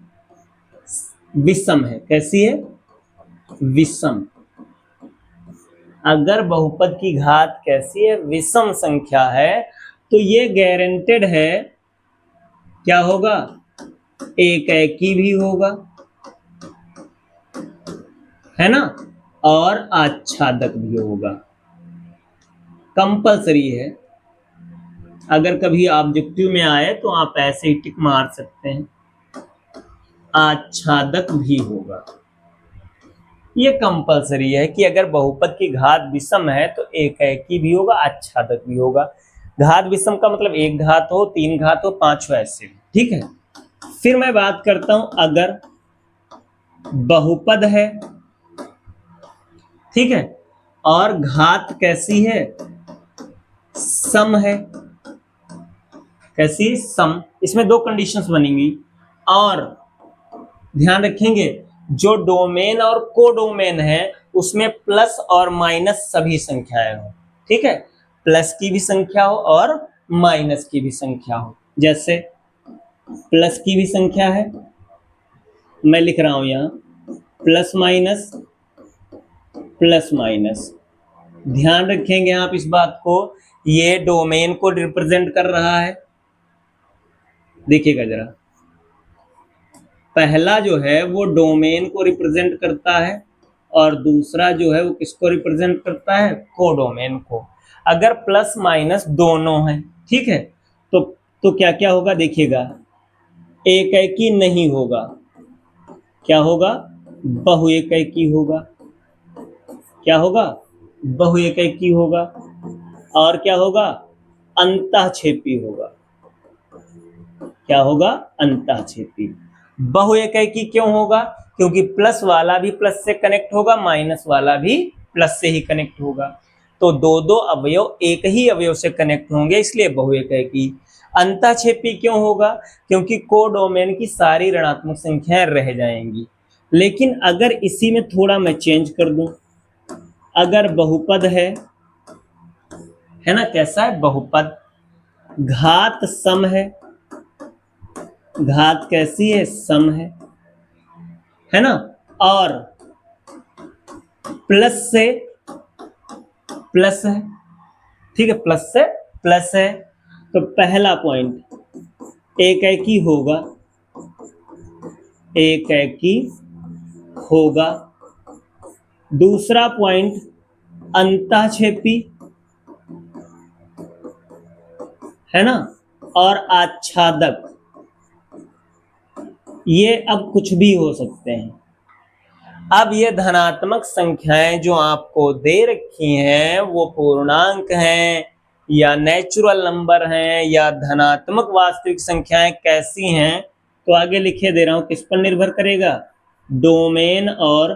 विषम है, कैसी है, विषम। अगर बहुपद की घात कैसी है, विषम संख्या है, तो ये गारंटेड है, क्या होगा, एकी भी होगा, है ना, और आच्छादक भी होगा, कंपलसरी है। अगर कभी ऑब्जेक्टिव में आए तो आप ऐसे ही टिक मार सकते हैं, आच्छादक भी होगा। ये कंपलसरी है कि अगर बहुपद की घात विषम है तो एकाएकी भी होगा, आच्छादक भी होगा। घात विषम का मतलब एक घात हो, तीन घात हो, पांच हो, ऐसे। ठीक है, फिर मैं बात करता हूं अगर बहुपद है, ठीक है, और घात कैसी है, सम है। कैसी? सम। इसमें दो कंडीशंस बनेंगी, और ध्यान रखेंगे जो डोमेन और कोडोमेन है उसमें प्लस और माइनस सभी संख्याएं हो। ठीक है, प्लस की भी संख्या हो और माइनस की भी संख्या हो। जैसे प्लस की भी संख्या है, मैं लिख रहा हूं यहां प्लस माइनस प्लस माइनस। ध्यान रखेंगे आप इस बात को, ये डोमेन को रिप्रेजेंट कर रहा है। देखिएगा जरा, पहला जो है वो डोमेन को रिप्रेजेंट करता है और दूसरा जो है वो किसको रिप्रेजेंट करता है, कोडोमेन को। अगर प्लस माइनस दोनों है, ठीक है, तो क्या क्या होगा देखिएगा, एकाएकी नहीं होगा। क्या होगा? बहुएकाएकी होगा। क्या होगा? बहुएकाएकी होगा। और क्या होगा? अंतःक्षेपी होगा। क्या होगा? अंतःक्षेपी। बहुएकाएकी क्यों होगा? क्योंकि प्लस वाला भी प्लस से कनेक्ट होगा, माइनस वाला भी प्लस से ही कनेक्ट होगा, तो दो दो अवयव एक ही अवयव से कनेक्ट होंगे, इसलिए बहुएकाएकी। अंतःक्षेपी क्यों होगा? क्योंकि कोडोमेन की सारी ऋणात्मक संख्याएं रह जाएंगी। लेकिन अगर इसी में थोड़ा मैं चेंज कर दूं, अगर बहुपद है ना, कैसा है बहुपद, घात सम है, घात कैसी है, सम है ना, और प्लस से प्लस है। ठीक है, प्लस से प्लस है, तो पहला पॉइंट एकाएकी होगा, एकाएकी होगा। दूसरा पॉइंट अंतःक्षेपी, है ना, और आच्छादक। ये अब कुछ भी हो सकते हैं। अब ये धनात्मक संख्याएं जो आपको दे रखी हैं वो पूर्णांक हैं या नेचुरल नंबर हैं या धनात्मक वास्तविक संख्याएं कैसी हैं, तो आगे लिखे दे रहा हूं, किस पर निर्भर करेगा, डोमेन और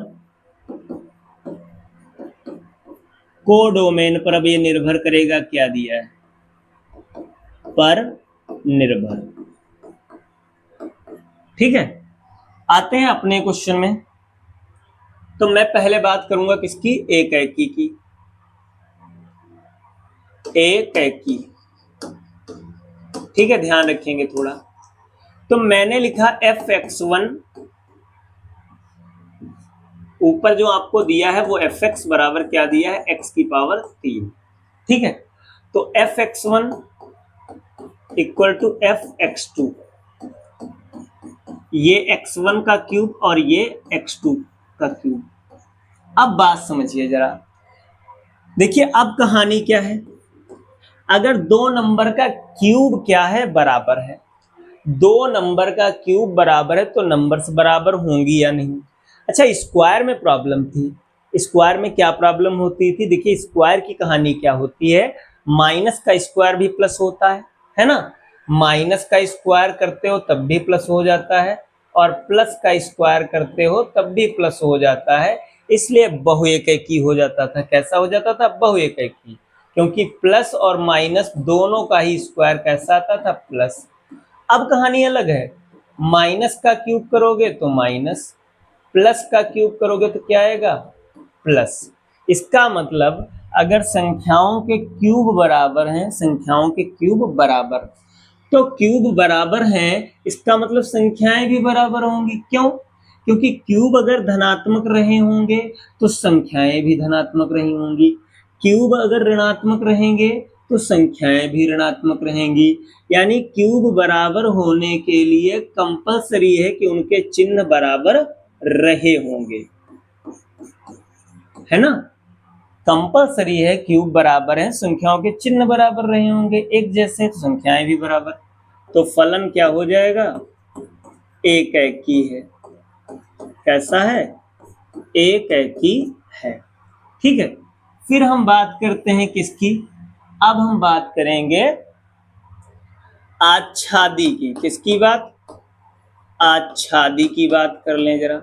कोडोमेन पर। अब ये निर्भर करेगा, क्या दिया है, पर निर्भर। ठीक है, आते हैं अपने क्वेश्चन में। तो मैं पहले बात करूंगा किसकी, एकाएकी की। एकाएकी, ठीक है, ध्यान रखेंगे थोड़ा। तो मैंने लिखा fx1, ऊपर जो आपको दिया है वो fx बराबर क्या दिया है, x की पावर 3। ठीक है, तो fx1 इक्वल टू fx2, ये x1 का क्यूब और ये x2 का क्यूब। अब बात समझिए जरा, देखिए अब कहानी क्या है, अगर दो नंबर का क्यूब क्या है, बराबर है, दो नंबर का क्यूब बराबर है तो नंबर्स बराबर होंगी या नहीं। अच्छा, स्क्वायर में प्रॉब्लम थी। स्क्वायर में क्या प्रॉब्लम होती थी, देखिए स्क्वायर की कहानी क्या होती है, माइनस का स्क्वायर भी प्लस होता है ना, माइनस का स्क्वायर करते हो तब भी प्लस हो जाता है, और प्लस का स्क्वायर करते हो तब भी प्लस हो जाता है, इसलिए बहुएकाकी हो जाता था। कैसा हो जाता था, बहुएकाकी, क्योंकि प्लस और माइनस दोनों का ही स्क्वायर कैसा आता था, प्लस। अब कहानी अलग है, माइनस का क्यूब करोगे तो माइनस, प्लस का क्यूब करोगे तो क्या आएगा, प्लस। इसका मतलब अगर संख्याओं के क्यूब बराबर हैं, संख्याओं के क्यूब बराबर, तो क्यूब बराबर हैं, इसका मतलब संख्याएं भी बराबर होंगी। क्यों? क्योंकि क्यूब अगर धनात्मक रहे होंगे तो संख्याएं भी धनात्मक रही होंगी, क्यूब अगर ऋणात्मक रहेंगे तो संख्याएं भी ऋणात्मक रहेंगी। यानी क्यूब बराबर होने के लिए कंपलसरी है कि उनके चिन्ह बराबर रहे होंगे, है ना। कंपलसरी है क्यूब बराबर है, संख्याओं के चिन्ह बराबर रहे होंगे एक जैसे, तो संख्याएं भी बराबर, तो फलन क्या हो जाएगा, एक एकी है। कैसा है, एक एकी है। ठीक है, फिर हम बात करते हैं किसकी, अब हम बात करेंगे आच्छादी की। किसकी बात, आच्छादी की बात कर लें जरा।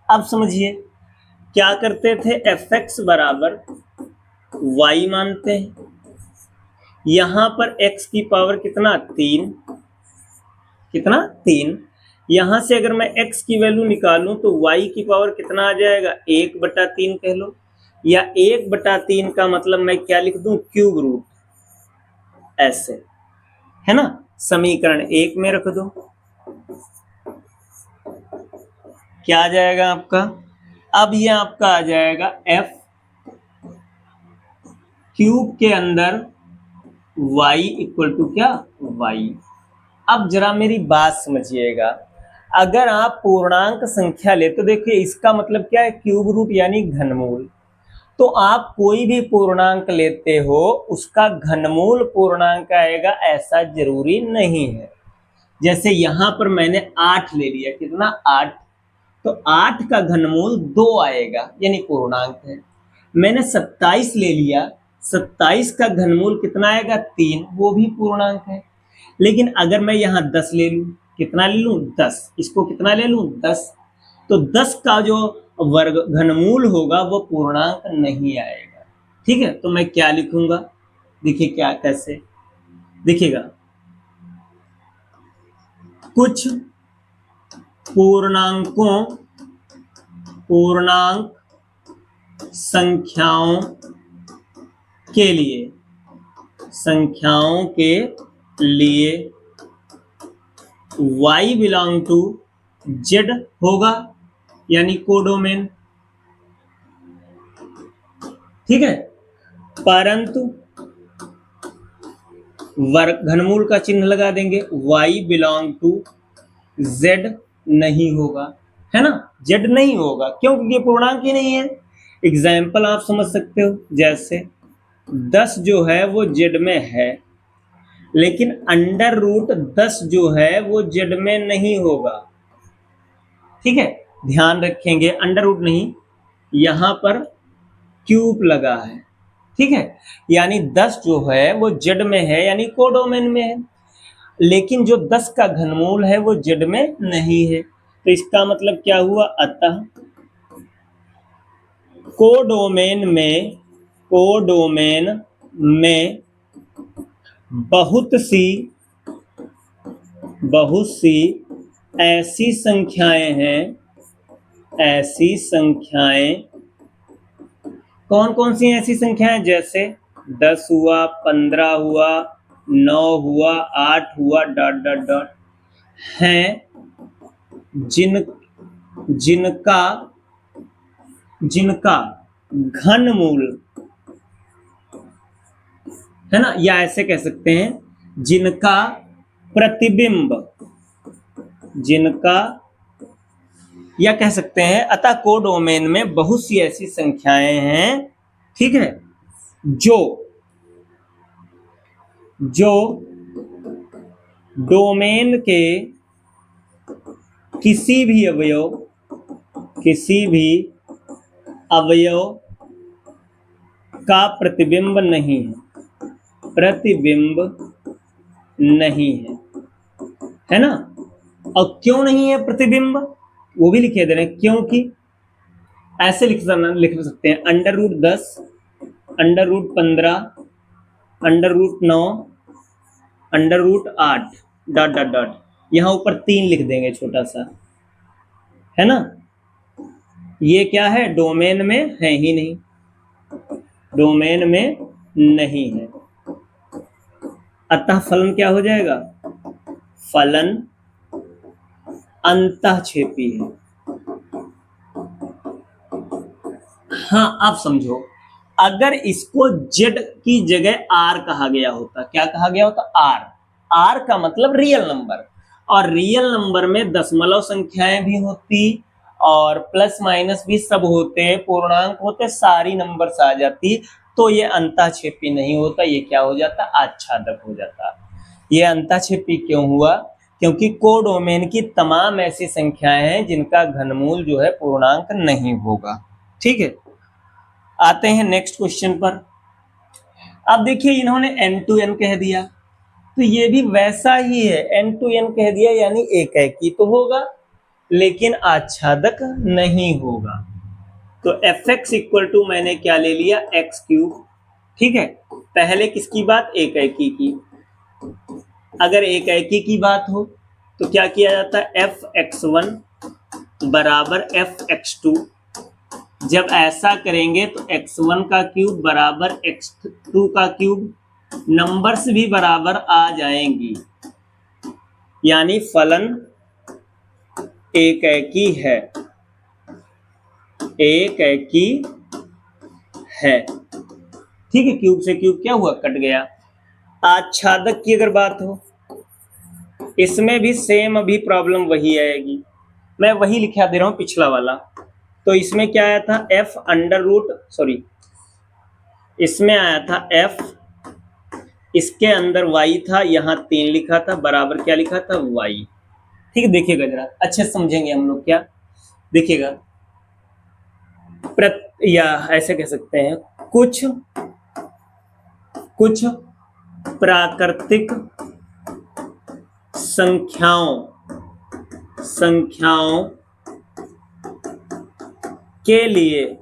अब समझिए, क्या करते थे, एफ एक्स बराबर वाई मानते हैं, यहां पर x की पावर कितना, 3, कितना 3, यहां से अगर मैं x की वैल्यू निकालूं तो y की पावर कितना आ जाएगा, 1/3 कह लो, या 1/3 का मतलब मैं क्या लिख दूं, क्यूब रूट, ऐसे है ना, समीकरण 1 में रख दो, क्या आ जाएगा आपका, अब ये आपका आ जाएगा f क्यूब के अंदर y इक्वल टू क्या, y। अब जरा मेरी बात समझिएगा, अगर आप पूर्णांक संख्या ले तो देखिए इसका मतलब क्या है, क्यूब रूट यानी घनमूल। तो आप कोई भी पूर्णांक लेते हो उसका घनमूल पूर्णांक आएगा ऐसा जरूरी नहीं है। जैसे यहां पर मैंने 8 ले लिया, कितना 8, तो 8 का घनमूल 2 आएगा यानी पूर्णांक है। मैंने 27 ले लिया, 27 का घनमूल कितना आएगा, 3, वो भी पूर्णांक है। लेकिन अगर मैं यहाँ 10 ले लूं, कितना ले लूं, 10, इसको कितना ले लूं, 10, तो 10 का जो वर्ग घनमूल होगा वो पूर्णांक नहीं आएगा। ठीक है, तो मैं क्या लिखूंगा, देखिए क्या कैसे दिखेगा, कुछ पूर्णांक संख्याओं के लिए y बिलोंग टू z होगा यानी कोडोमेन। ठीक है, परंतु वर्ग घनमूल का चिन्ह लगा देंगे, y बिलोंग टू z नहीं होगा, है ना, z नहीं होगा, क्यों, क्योंकि ये पूर्णांक ही नहीं है। एग्जाम्पल आप समझ सकते हो, जैसे 10 जो है वो z में है, लेकिन अंडर रूट 10 जो है वो z में नहीं होगा। ठीक है, ध्यान रखेंगे, अंडर रूट नहीं, यहां पर क्यूब लगा है। ठीक है, यानी 10 जो है वो z में है यानी कोडोमेन में है, लेकिन जो 10 का घनमूल है वो z में नहीं है। तो इसका मतलब क्या हुआ, अतः कोडोमेन में बहुत सी ऐसी संख्याएं हैं, ऐसी संख्याएं, कौन कौन सी ऐसी संख्याएं, जैसे 10 हुआ, 15 हुआ, 9 हुआ, 8 हुआ, डॉट डॉट डॉट, हैं जिनका घनमूल, है ना, या ऐसे कह सकते हैं जिनका प्रतिबिंब, या कह सकते हैं अतः कोडोमेन में बहुत सी ऐसी संख्याएं हैं, ठीक है, जो डोमेन के किसी भी अवयव का प्रतिबिंब नहीं है ना। और क्यों नहीं है प्रतिबिंब, वो भी लिखे दे रहे हैं, क्योंकि ऐसे लिख सकते हैं, under root 10, under root 15, under root 9, under root 8, dot dot dot, यहां ऊपर 3 लिख देंगे छोटा सा, है ना। ये क्या है, डोमेन में है ही नहीं, डोमेन में नहीं है, अतः फलन क्या हो जाएगा, फलन अंतःक्षेपी है। हाँ, आप समझो, अगर इसको z की जगह r कहा गया होता, क्या कहा गया होता, r का मतलब रियल नंबर, और रियल नंबर में दशमलव संख्याएं भी होती और प्लस माइनस भी सब होते हैं, पूर्णांक होते, सारी नंबर्स आ जाती, तो ये अंताक्षेपी नहीं होता, ये क्या हो जाता, आच्छादक हो जाता। ये अंताक्षेपी क्यों हुआ? क्योंकि कोडोमेन की तमाम ऐसी संख्याएं हैं जिनका घनमूल जो है पूर्णांक नहीं होगा। ठीक है, आते हैं नेक्स्ट क्वेश्चन पर। अब देखिए इन्होंने n to n कह दिया, तो ये भी वैसा ही है, n to n कह दिया यानी एकाकी तो होगा लेकिन आच्छादक नहीं होगा। तो fx इक्वल टू मैंने क्या ले लिया, x क्यूब। ठीक है, पहले किसकी बात, एकाकी की। अगर एकाकी की बात हो तो क्या किया जाता है, fx1 बराबर fx2। जब ऐसा करेंगे तो x1 का क्यूब बराबर x2 का क्यूब, नंबर्स भी बराबर आ जाएंगी, यानी फलन एकाकी है, एकाकी है। ठीक है, क्यूब से क्यूब क्या हुआ, कट गया। आच्छादक की अगर बात हो, इसमें भी सेम अभी प्रॉब्लम वही आएगी, मैं वही लिखा दे रहा हूं पिछला वाला। तो इसमें क्या आया था, f अंडर रूट, सॉरी इसमें आया था f, इसके अंदर y था, यहाँ 3 लिखा था, बराबर क्या लिखा था, y। ठीक है, देखिएगा जरा अच्छे समझेंगे हम लोग, क्या देखिएगा, या ऐसे कह सकते हैं, कुछ प्राकृतिक संख्याओं के लिए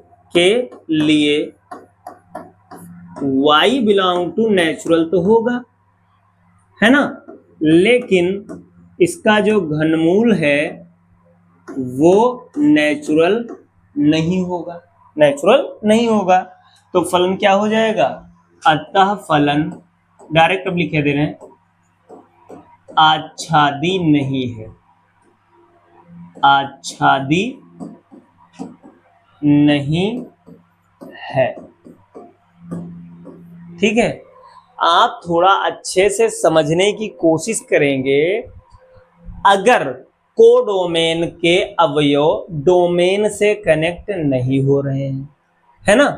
y बिलोंग टू नेचुरल तो होगा, है ना, लेकिन इसका जो घनमूल है वो नेचुरल नहीं होगा, नेचुरल नहीं होगा। तो फलन क्या हो जाएगा, अतः फलन डायरेक्ट अब लिखे दे रहे हैं, आच्छादी नहीं है, आच्छादी नहीं है। ठीक है, आप थोड़ा अच्छे से समझने की कोशिश करेंगे। अगर कोडोमेन के अवयव डोमेन से कनेक्ट नहीं हो रहे हैं, है ना,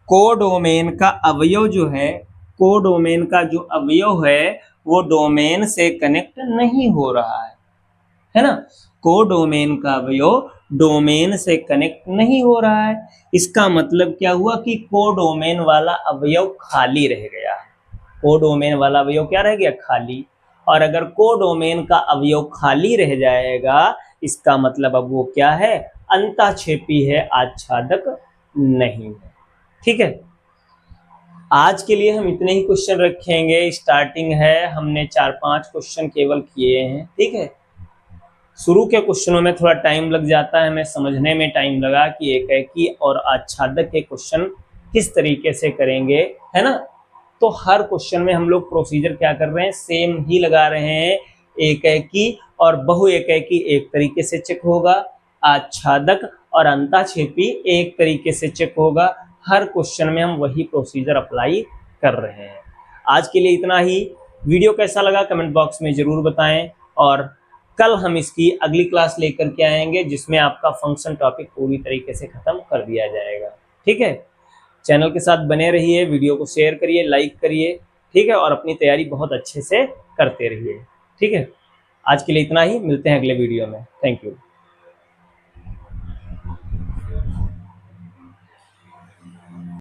कोडोमेन का अवयव जो है, कोडोमेन का जो अवयव है वो डोमेन से कनेक्ट नहीं हो रहा है ना, कोडोमेन का अवयव डोमेन से कनेक्ट नहीं हो रहा है। इसका मतलब क्या हुआ कि कोडोमेन वाला अवयव खाली रह गया है, कोडोमेन वाला अवयव क्या रह गया, खाली। और अगर कोडोमेन का अवयव खाली रह जाएगा, इसका मतलब अब वो क्या है, अंताक्षेपी है, आच्छादक नहीं है। ठीक है, आज के लिए हम इतने ही क्वेश्चन रखेंगे, स्टार्टिंग है, हमने 4-5 क्वेश्चन केवल किए हैं। ठीक है, शुरू के क्वेश्चनों में थोड़ा टाइम लग जाता है, हमें समझने में टाइम लगा कि एकाकी और आच्छादक के क्वेश्चन किस तरीके से करेंगे, है ना। तो हर क्वेश्चन में हम लोग प्रोसीजर क्या कर रहे हैं, सेम ही लगा रहे हैं। एकाकी और बहु एकाकी एक तरीके से चेक होगा, आच्छादक और अंताक्षेपी एक तरीके से चेक होगा। हर क्वेश्चन में हम वही प्रोसीजर अप्लाई कर रहे हैं। आज के लिए इतना ही। वीडियो कैसा लगा कमेंट बॉक्स में जरूर बताएं, और कल हम इसकी अगली क्लास लेकर के आएंगे जिसमें आपका फंक्शन टॉपिक पूरी तरीके से खत्म कर दिया जाएगा। ठीक है, चैनल के साथ बने रहिए, वीडियो को शेयर करिए, लाइक करिए। ठीक है, और अपनी तैयारी बहुत अच्छे से करते रहिए। ठीक है, आज के लिए इतना ही, मिलते हैं अगले वीडियो में। Thank you.